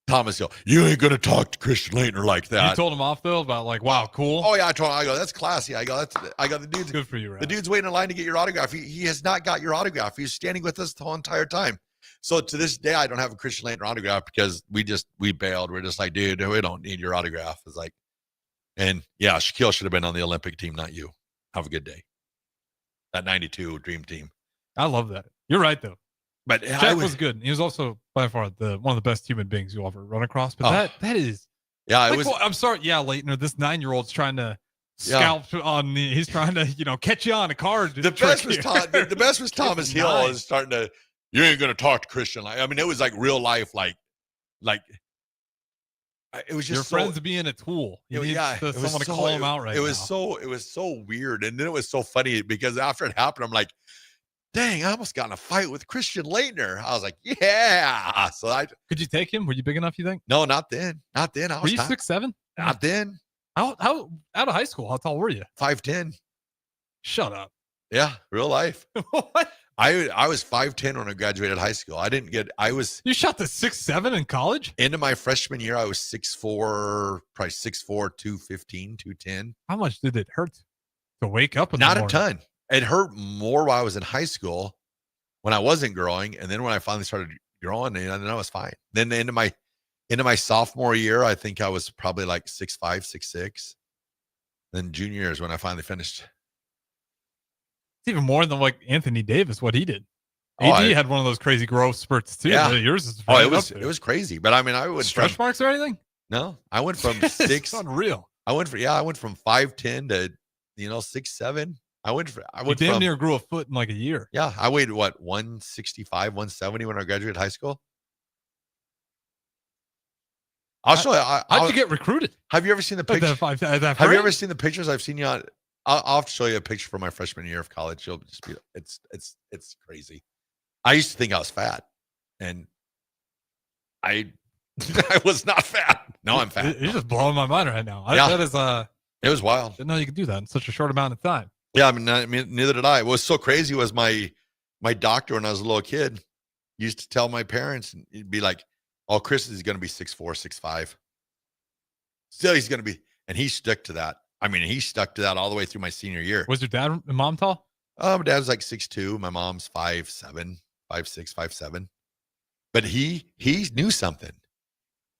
Thomas Hill, you ain't going to talk to Christian Laettner like that. You told him off, though, about like, wow, cool. Oh, yeah. I go, that's classy. I go, the dude's good for you, right? The dude's waiting in line to get your autograph. He has not got your autograph. He's standing with us the whole entire time. So to this day, I don't have a Christian Laettner autograph because we bailed. We're just like, dude, we don't need your autograph. It's like, and yeah, Shaquille should have been on the Olympic team, not you. Have a good day. That 92 dream team. I love that. You're right, though. But Shaq was good. He was also by far one of the best human beings you'll ever run across. But that is, yeah. It was. I'm sorry, yeah, Laettner. This 9-year-old's trying to scalp on. He's trying to catch you on a card. The best was Thomas Hill is starting to. You ain't gonna talk to Christian. I mean, it was like real life, like it was just your friends being a tool. You need someone to call him out right now. It was so weird, and then it was so funny because after it happened, I'm like, dang, I almost got in a fight with Christian Laettner. I was like, yeah. So could you take him? Were you big enough, you think? No, not then. Not then. Were you 6'7"? Not then. How out of high school? How tall were you? 5'10". Shut up. Yeah, real life. What? I was 5'10" when I graduated high school. You shot to 6'7" in college? Into my freshman year, I was 6'4", probably 6'4", 215, 210. How much did it hurt to wake up in the morning? Not a ton. It hurt more while I was in high school when I wasn't growing. And then when I finally started growing, and then I was fine. Then into my sophomore year, I think I was probably like 6'5", 6'6". Then junior year is when I finally finished. It's even more than like Anthony Davis, what he did. Oh, AD had one of those crazy growth spurts too. Yeah. Yours is it was crazy. But I mean, I went stretch marks or anything? No, I went from 6. It's unreal. I went from 5'10" to 6'7". You damn near grew a foot in like a year. Yeah, I weighed 165, 170 when I graduated high school. I'll show you. How'd you get recruited? Have you ever seen the picture? Have you ever seen the pictures I've seen you on? I'll have to show you a picture from my freshman year of college. You'll just be, it's crazy. I used to think I was fat, and I was not fat. Now I'm fat. You're just blowing my mind right now. Yeah. That is it was wild. Didn't know you could do that in such a short amount of time. Yeah, I mean, neither did I. What was so crazy was my doctor when I was a little kid used to tell my parents, and he'd be like, "Oh, Chris is going to be 6'4", 6'5". Still, he's going to be," and he stuck to that. I mean, he stuck to that all the way through my senior year. Was your dad and mom tall? My dad's like 6'2". My mom's 5'7", 5'6", 5'7". But he knew something.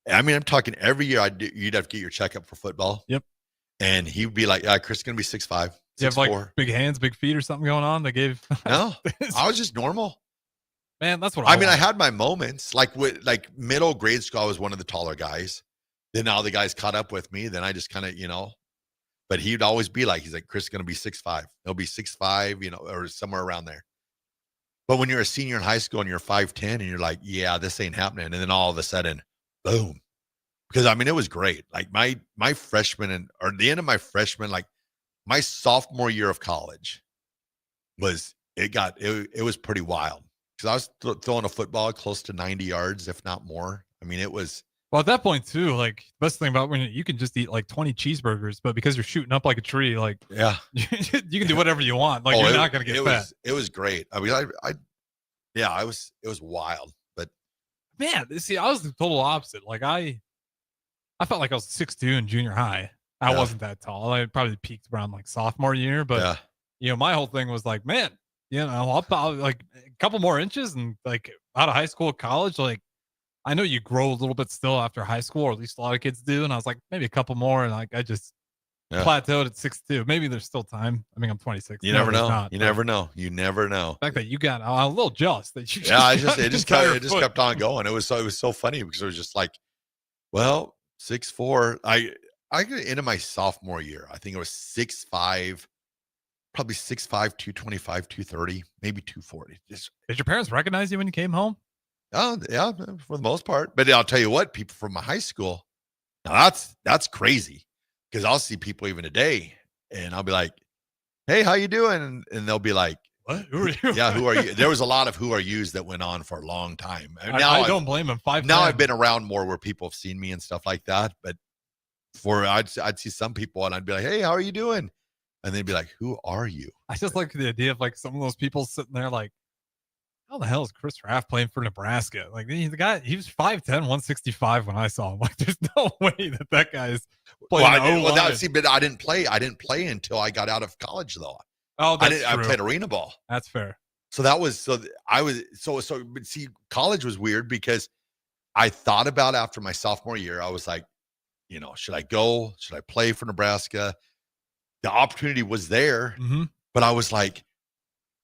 I mean, I'm talking every year you'd have to get your checkup for football. Yep. And he'd be like, "Yeah, Chris is going to be 6'5". You have like big hands, big feet, or something going on? They gave no. I was just normal. Man, that's what I mean. I had my moments, like middle grade school. I was one of the taller guys. Then all the guys caught up with me. Then I just kind of, But he'd always be like, he's like, "Chris is going to be 6'5". He'll be 6'5", or somewhere around there. But when you're a senior in high school and you're 5'10", and you're like, "Yeah, this ain't happening," and then all of a sudden, boom. Because I mean, it was great. Like my freshman or the end of my freshman, like my sophomore year of college it was pretty wild. Because I was throwing a football close to 90 yards, if not more. I mean, it was. Well, at that point too, like the best thing about when you can just eat like 20 cheeseburgers, but because you're shooting up like a tree, like yeah, you can do whatever you want. Like you're not going to get fat. It was great. I mean, it was wild. But man, see, I was the total opposite. Like I felt like I was 6'2" in junior high. I wasn't that tall. I probably peaked around like sophomore year, but my whole thing was like, man, I'll like a couple more inches and like out of high school, college, like I know you grow a little bit still after high school, or at least a lot of kids do. And I was like, maybe a couple more. And like, I just plateaued at 6'2". Maybe there's still time. I mean, I'm 26. You never know. You never know. You never know. The fact that you got a little jealous that you it just kept on going. It was so funny because it was just like, well, 6'4". I got into my sophomore year. I think it was 6'5", probably 6'5", 225, 230, maybe 240. Did your parents recognize you when you came home? Oh, yeah, for the most part. But I'll tell you what, people from my high school, now that's crazy, because I'll see people even today, and I'll be like, "Hey, how you doing?" And they'll be like, "What? Who are you?" Yeah, who are you? There was a lot of "who are yous" that went on for a long time. Now I don't blame them. Now I've been around more where people have seen me and stuff like that. But I'd see some people and I'd be like, "Hey, how are you doing?" And they'd be like, "Who are you?" I just like the idea of like some of those people sitting there like, how the hell is Chris Raff playing for Nebraska? Like the guy, he was 5'10", 165 when I saw him. Like there's no way that guy's playing. But I didn't play until I got out of college though. Oh, that's true. I played arena ball. That's fair. But see, college was weird because I thought about after my sophomore year, I was like, should I go? Should I play for Nebraska? The opportunity was there, but I was like,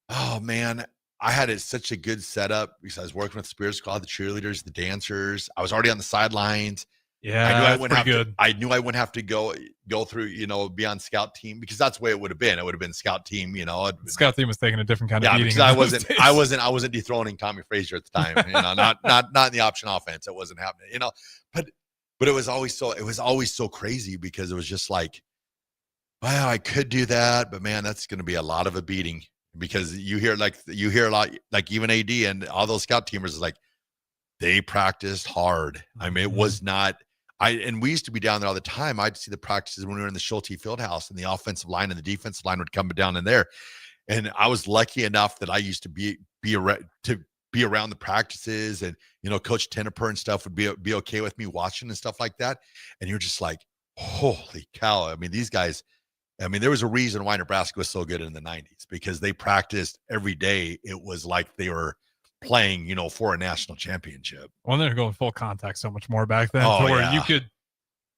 oh man, I had such a good setup because I was working with the Spirit Squad, the cheerleaders, the dancers. I was already on the sidelines. Yeah, I knew I wouldn't have to go through, be on scout team, because that's the way it would have been. It would have been scout team, Scout team was taking a different kind of beating. Because I wasn't dethroning Tommy Frazier at the time. Not in the option offense. It wasn't happening. But it was always so crazy because it was just like, well, I could do that, but man, that's going to be a lot of a beating, because you hear a lot, like even AD and all those scout teamers is like, they practiced hard. I mean, it was not. And we used to be down there all the time. I'd see the practices when we were in the Schulte Fieldhouse, and the offensive line and the defensive line would come down in there. And I was lucky enough that I used to be around the practices, and Coach Tenneper and stuff would be okay with me watching and stuff like that. And you're just like, holy cow! I mean, these guys. I mean, there was a reason why Nebraska was so good in the 90s, because they practiced every day. It was like they were playing, for a national championship. Well, they're going full contact so much more back then, you could.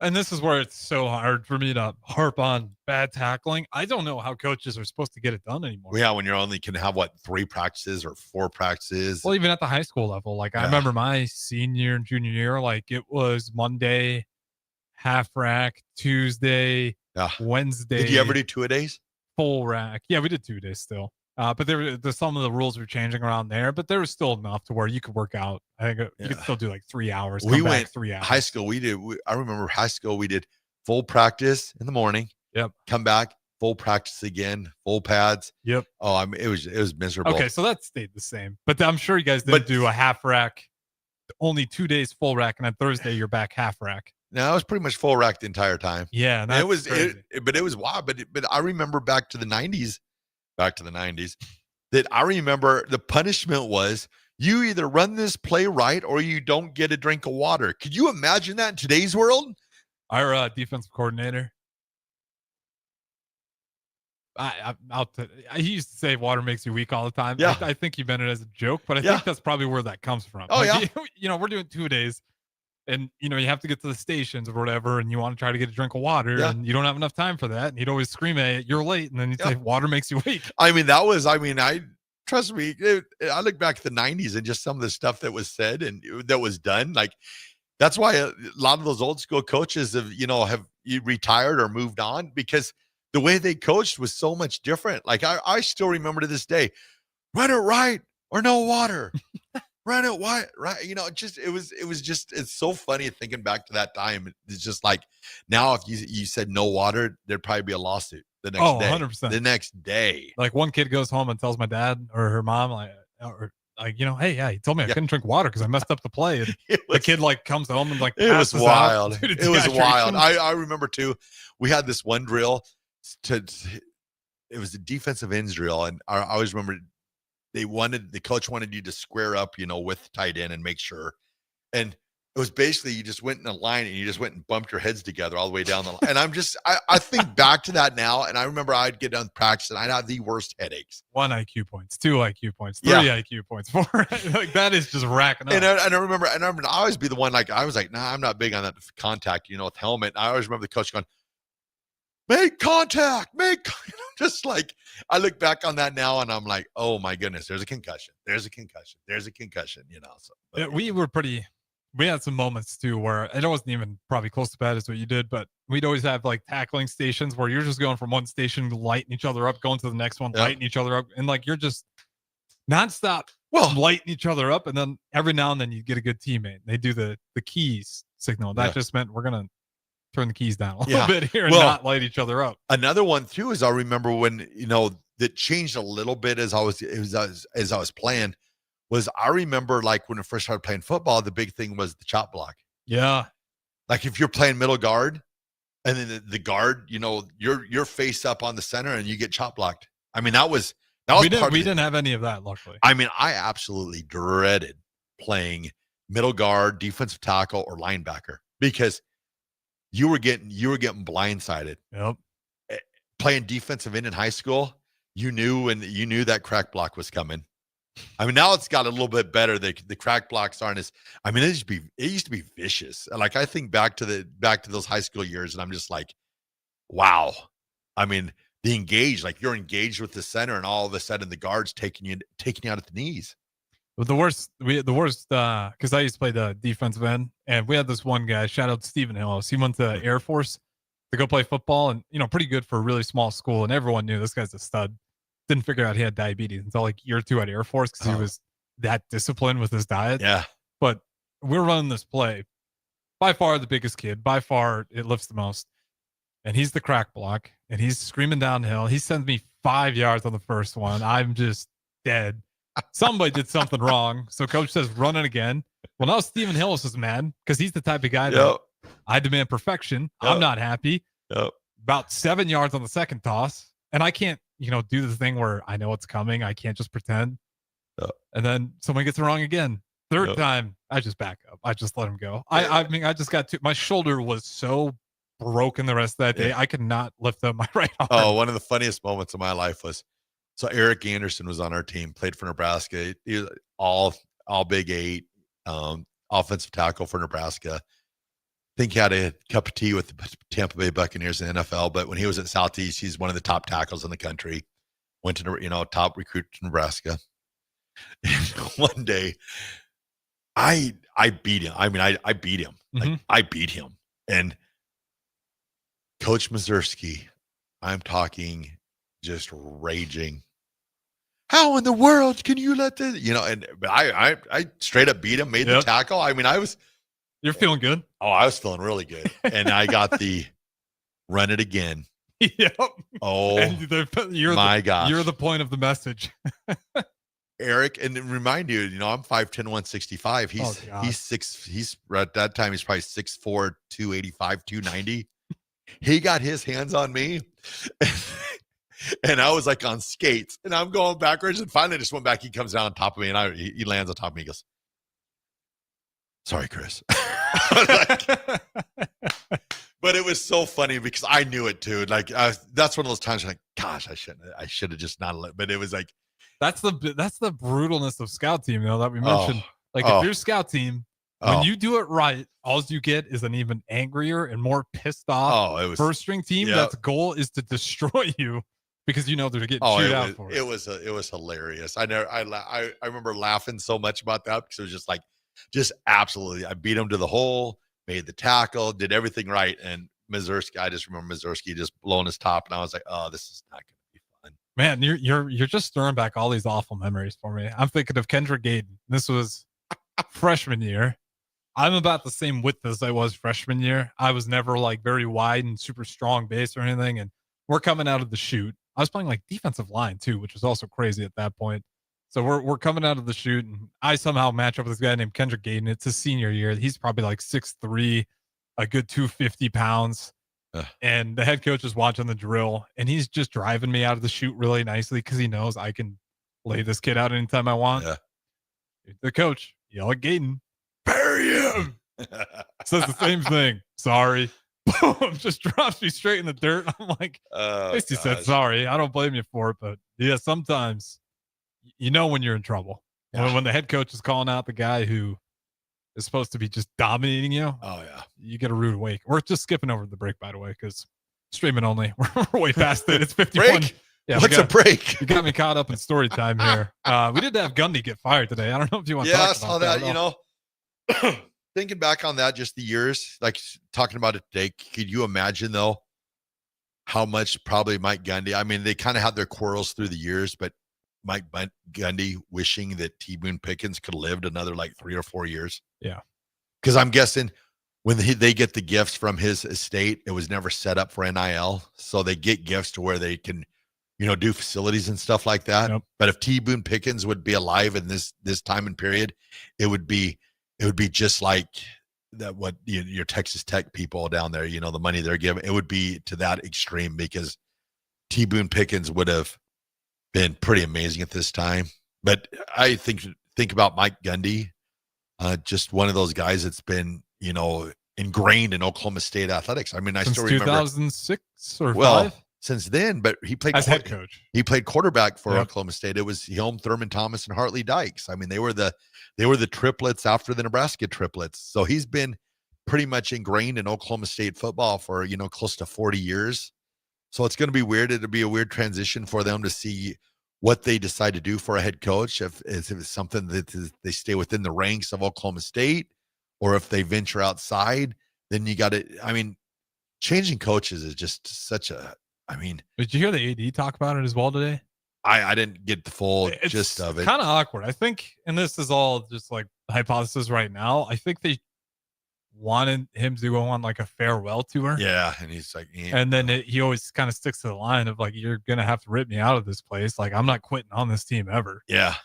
And this is where it's so hard for me to harp on bad tackling. I don't know how coaches are supposed to get it done anymore. Well, yeah, when you're only can have 3 practices or 4 practices. Well, even at the high school level, like I remember my senior and junior year, like it was Monday, half rack, Tuesday, Wednesday. Did you ever do 2-a-days? Full rack. Yeah, we did 2 days still. But there's some of the rules were changing around there, but there was still enough to where you could work out. I think you could still do like 3 hours. We went 3 hours. High school. I remember high school. We did full practice in the morning. Yep. Come back, full practice again, full pads. Yep. Oh, it was miserable. Okay, so that stayed the same. But I'm sure you guys didn't do a half rack, only 2 days full rack, and on Thursday you're back half rack. No, it was pretty much full rack the entire time. Yeah, it was wild. But I remember back to the 90s, that I remember the punishment was you either run this play right or you don't get a drink of water. Could you imagine that in today's world? Our defensive coordinator, he used to say water makes you weak all the time. Yeah. I think he meant it as a joke, but I think that's probably where that comes from. Oh, like, we're doing 2 days. And, you have to get to the stations or whatever, and you want to try to get a drink of water, and you don't have enough time for that. And he'd always scream at it, you're late. And then he'd say, water makes you weak. Trust me, I look back at the 90s and just some of the stuff that was said and that was done. Like, that's why a lot of those old school coaches have retired or moved on, because the way they coached was so much different. Like, I still remember to this day, run it right or no water. Run it right. It's so funny thinking back to that time. It's just like now, if you said no water, there'd probably be a lawsuit the next day. 100%. The next day. Like one kid goes home and tells my dad or her mom, hey, he told me I couldn't drink water because I messed up the play. And the kid comes home and it was wild. Dude, it was wild. I remember too. We had this one drill. It was a defensive ends drill, and I always remember. The coach wanted you to square up, with tight end and make sure. And it was basically, you just went in a line and you just went and bumped your heads together all the way down the line. And I think back to that now. And I remember I'd get done practice and I'd have the worst headaches. 1 IQ points, 2 IQ points, 3 IQ points, 4. That is just racking up. And I remember I always be the one, I was like, nah, I'm not big on that contact, with helmet. And I always remember the coach going, make contact, just like, I look back on that now and I'm like, oh my goodness, there's a concussion. So, we had some moments too where it wasn't even probably close to bad as what you did, but we'd always have tackling stations where you're just going from one station, lighting each other up, going to the next one, lighting each other up. And you're just nonstop lighting each other up. And then every now and then you get a good teammate. They do the keys signal. That just meant we're going to turn the keys down a little bit here and not light each other up. Another one too is I remember when that changed a little bit as I was playing was I remember when I first started playing football, the big thing was the chop block. Yeah, like if you're playing middle guard, and then the guard, you're face up on the center and you get chop blocked. I mean that was we didn't have any of that, luckily. I mean I absolutely dreaded playing middle guard, defensive tackle, or linebacker because you were getting blindsided. Yep. Playing defensive end in high school, you knew that crack block was coming. I mean, now it's got a little bit better. The crack blocks aren't as. I mean, it used to be vicious. Like I think back to those high school years, and I'm just like, wow. I mean, the engaged, you're engaged with the center, and all of a sudden the guard's taking you out at the knees. Well, the worst, because I used to play the defensive end, and we had this one guy, shout out to Stephen Hillis. He went to Air Force to go play football, and pretty good for a really small school, and everyone knew this guy's a stud. Didn't figure out he had diabetes until year 2 at Air Force because he was that disciplined with his diet. Yeah. But we're running this play. By far the biggest kid. By far it lifts the most. And he's the crack block, and he's screaming downhill. He sends me 5 yards on the first one. I'm just dead. Somebody did something wrong. So coach says, run it again. Well, now Stephen Hillis is mad because he's the type of guy that I demand perfection. I'm not happy. About 7 yards on the second toss. And I can't, do the thing where I know it's coming. I can't just pretend. And then someone gets it wrong again. Third time, I just back up. I just let him go. I mean, I just got my shoulder was so broken the rest of that day. I could not lift up my right arm. Oh, one of the funniest moments of my life was, so Eric Anderson was on our team, played for Nebraska. He was all Big 8, offensive tackle for Nebraska. think he had a cup of tea with the Tampa Bay Buccaneers in the NFL, but when he was at Southeast, he's one of the top tackles in the country. Went to, top recruit to Nebraska. And one day, I beat him. I mean, I beat him. Like, I beat him. And Coach Mazurski, I'm talking just raging. How in the world can you let this, but I straight up beat him, made the tackle. I mean, You're feeling good? Oh, I was feeling really good. And I got the run it again. Yep. Oh, my gosh. You're the point of the message. Eric, and remind you, I'm 5'10", 165. He's at that time, he's probably 6'4", 285, 290. He got his hands on me. And I was like on skates, and I'm going backwards, and finally I just went back. He comes down on top of me, and he lands on top of me. He goes, "Sorry, Chris." But it was so funny because I knew it too. Like that's one of those times, like, gosh, I should have just not let. But it was like that's the brutalness of scout team, that we mentioned. If you're scout team, when you do it right, all you get is an even angrier and more pissed off first string team. That's goal is to destroy you. Because they're getting chewed out for it. It was hilarious. I remember laughing so much about that because it was just absolutely. I beat him to the hole, made the tackle, did everything right, and Mazurski. I just remember Mazurski just blowing his top, and I was like, "Oh, this is not going to be fun." Man, you're just stirring back all these awful memories for me. I'm thinking of Kendrick Gayden. This was freshman year. I'm about the same width as I was freshman year. I was never very wide and super strong base or anything, and we're coming out of the chute. I was playing defensive line too, which was also crazy at that point. So we're coming out of the chute, and I somehow match up with this guy named Kendrick Gayden. It's his senior year. He's probably 6'3", a good 250 pounds. And the head coach is watching the drill, and he's just driving me out of the chute really nicely because he knows I can lay this kid out anytime I want. Yeah. The coach yell at Gayden, "Bury him!" Says the same thing. "Sorry." Boom, just drops me straight in the dirt. I'm like, at least he said sorry. I don't blame you for it, but yeah, sometimes when you're in trouble. Yeah. When the head coach is calling out the guy who is supposed to be just dominating you. Oh yeah, you get a rude wake. We're just skipping over the break, by the way, because streaming only. We're way past it. It's 51. Break? Yeah, what's a break? You got me caught up in story time here. We did have Gundy get fired today. I don't know if you want to talk about that. Yeah, I saw that. Thinking back on that, just the years, talking about it today, could you imagine, though, how much probably Mike Gundy, I mean, they kind of had their quarrels through the years, but Mike Gundy wishing that T. Boone Pickens could have lived another 3 or 4 years? Yeah. Because I'm guessing when they get the gifts from his estate, it was never set up for NIL. So they get gifts to where they can, do facilities and stuff like that. Yep. But if T. Boone Pickens would be alive in this time and period, it would be just like that. What your Texas Tech people down there, the money they're giving, it would be to that extreme because T. Boone Pickens would have been pretty amazing at this time. But I think about Mike Gundy, just one of those guys that's been, ingrained in Oklahoma State athletics. I mean, I Since still remember 2006 or 5 since then, but he played as head coach. He played quarterback for Oklahoma State. It was him, Thurman Thomas, and Hartley Dykes. I mean, they were the triplets after the Nebraska triplets. So he's been pretty much ingrained in Oklahoma State football for, close to 40 years. So it's going to be weird. It'll be a weird transition for them to see what they decide to do for a head coach. If it's something that they stay within the ranks of Oklahoma State, or if they venture outside, then you got to, changing coaches is just such a, did you hear the AD talk about it as well today? I didn't get the full gist of it. Kind of awkward. I think, and this is all just hypothesis right now, I think they wanted him to go on a farewell tour. Yeah. And he's like, and then he always kind of sticks to the line of you're going to have to rip me out of this place. I'm not quitting on this team ever. Yeah.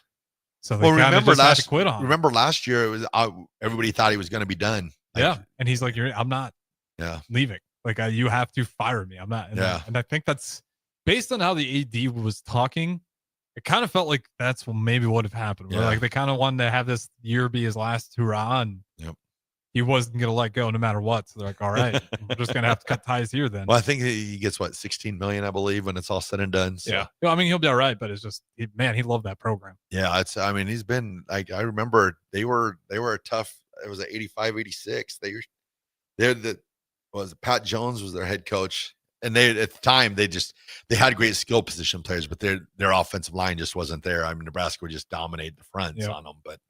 So they remember had to quit on him. Remember last year, it was everybody thought he was going to be done. And he's like, I'm not leaving. You have to fire me. I'm not. And I think that's based on how the AD was talking. It kind of felt like that's maybe what have happened. Where they kind of wanted to have this year be his last hurrah, and he wasn't going to let go no matter what. So they're like, all right, we're just going to have to cut ties here then. Well, I think he gets $16 million, I believe, when it's all said and done. So. Yeah. He'll be all right, but it's just, he loved that program. Yeah. He's been I remember they were a tough, it was an 85, 86. Pat Jones was their head coach. And they, at the time, they had great skill position players, but their offensive line just wasn't there. I mean, Nebraska would just dominate the fronts on them. But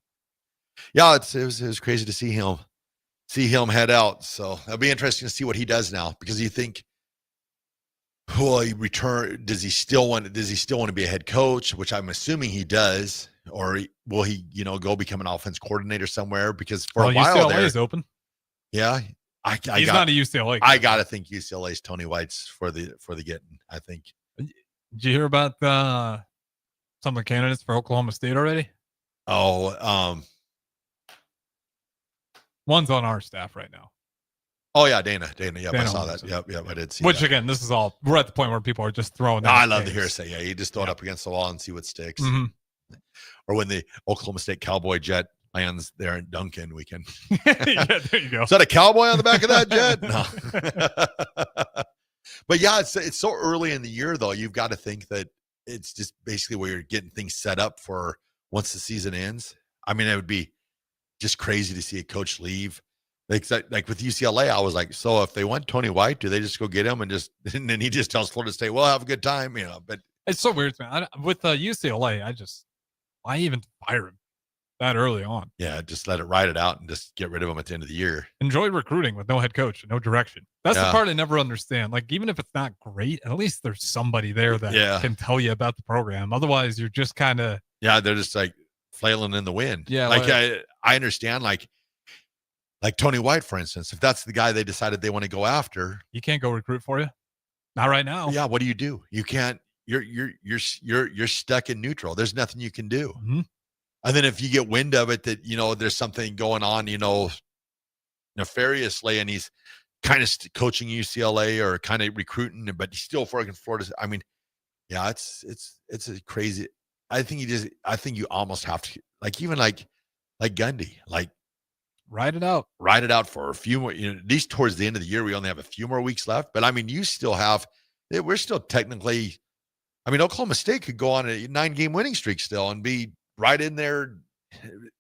yeah, it was crazy to see him head out. So it'll be interesting to see what he does now, because you think, will he return? Does he still want to be a head coach? Which I'm assuming he does, or will he, go become an offense coordinator somewhere? Because for a while UCLA there, is open. Yeah. He's not a UCLA. I gotta think UCLA's Tony White's for the getting. I think. Did you hear about some of the candidates for Oklahoma State already? Oh, one's on our staff right now. Oh yeah, Dana. Yep, Dana I saw Wilson. that. Yep, I did see. Which that. Again, this is all. We're at the point where people are just throwing. I love the hearsay. Yeah, you just throw it up against the wall and see what sticks. Mm-hmm. Or when the Oklahoma State Cowboy jet lands there in Duncan, we can. Yeah, there you go. Is that a cowboy on the back of that jet? No. But yeah, it's so early in the year, though. You've got to think that it's just basically where you're getting things set up for once the season ends. I mean, it would be just crazy to see a coach leave. Like with UCLA, I was like, so if they want Tony White, do they just go get him and then he just tells Florida State, well, have a good time, But it's so weird, man. With UCLA, why even fire him that early on? Yeah, just let it ride it out and just get rid of him at the end of the year. Enjoy recruiting with no head coach and no direction. That's the part I never understand. Like, even if it's not great, at least there's somebody there that can tell you about the program. Otherwise, you're just kind of they're just like flailing in the wind. Yeah, like I understand, like Tony White, for instance, if that's the guy they decided they want to go after, you can't go recruit for you. Not right now. Yeah, what do? You can't. You're stuck in neutral. There's nothing you can do. Mm-hmm. And then if you get wind of it that, there's something going on, nefariously, and he's kind of coaching UCLA or kind of recruiting, but he's still working Florida. I mean, yeah, it's a crazy. I think you almost have to, even like Gundy, ride it out for a few more, at least towards the end of the year, we only have a few more weeks left, but I mean, we're still technically, Oklahoma State could go on a 9-game winning streak still and be right in there,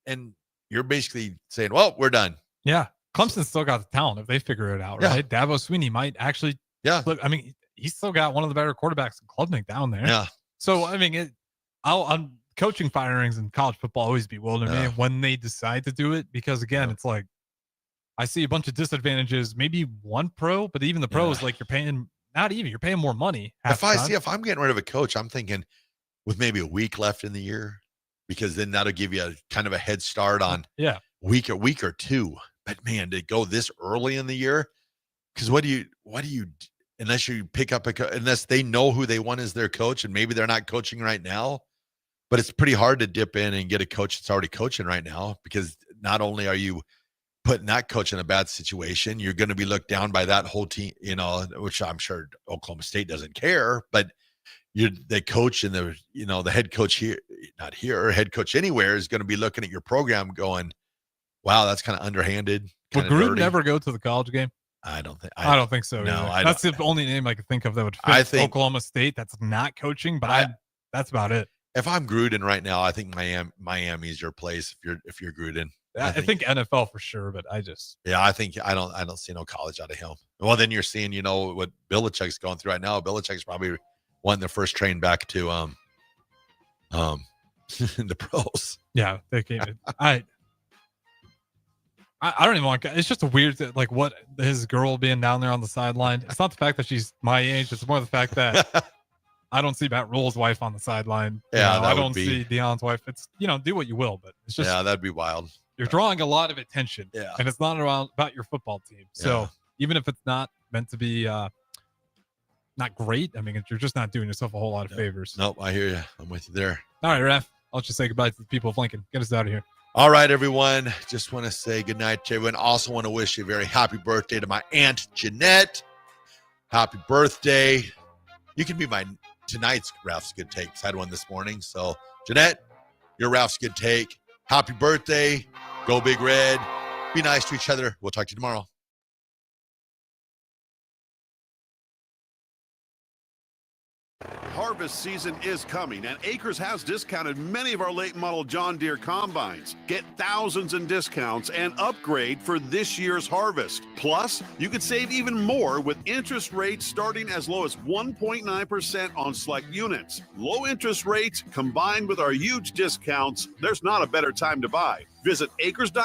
and you're basically saying, well, we're done. Yeah. Clemson's still got the talent if they figure it out, right? Dabo Swinney might actually look. I mean, he's still got one of the better quarterbacks in Klubnik down there. Yeah. So I mean, coaching firings in college football always bewilder me when they decide to do it, because again, it's like I see a bunch of disadvantages. Maybe one pro, but even the pros, you're paying more money. If I'm getting rid of a coach, I'm thinking with maybe a week left in the year, because then that'll give you a kind of a head start on week or two. But man, to go this early in the year, because what do you unless you pick up unless they know who they want as their coach, and maybe they're not coaching right now, but it's pretty hard to dip in and get a coach that's already coaching right now, because not only are you putting that coach in a bad situation, you're going to be looked down by that whole team, which I'm sure Oklahoma State doesn't care, but the coach and the head coach head coach anywhere is going to be looking at your program going, wow, that's kind of underhanded. Would Gruden ever go to the college game? I don't think so. No, that's the only name I could think of that would fit Oklahoma State. That's not coaching, but that's about it. If I'm Gruden right now, I think Miami's your place. If you're Gruden, I think NFL for sure, but I don't see no college out of him. Well, then you're seeing what Belichick's going through right now. Belichick's probably wanting the first train back to the pros. Yeah, they came in. I don't even want. It's just a weird, what his girl being down there on the sideline. It's not the fact that she's my age. It's more the fact that I don't see Matt Rule's wife on the sideline. Yeah, I don't see Deion's wife. It's do what you will, but it's just that'd be wild. You're drawing a lot of attention. Yeah, and it's not about your football team. So even if it's not meant to be not great, I mean, you're just not doing yourself a whole lot of favors. Nope, I hear you. I'm with you there. All right, Raff. I'll just say goodbye to the people of Lincoln. Get us out of here. All right, everyone. Just want to say good night to everyone. Also want to wish you a very happy birthday to my Aunt Jeanette. Happy birthday. You can be tonight's Raff's Good Take. I had one this morning. So, Jeanette, your Raff's Good Take. Happy birthday. Go Big Red. Be nice to each other. We'll talk to you tomorrow. harvest season is coming, and Acres has discounted many of our late model John Deere combines. Get thousands in discounts and upgrade for this year's harvest. Plus, you could save even more with interest rates starting as low as 1.9% on select units. Low interest rates combined with our huge discounts, there's not a better time to buy. Visit acres.com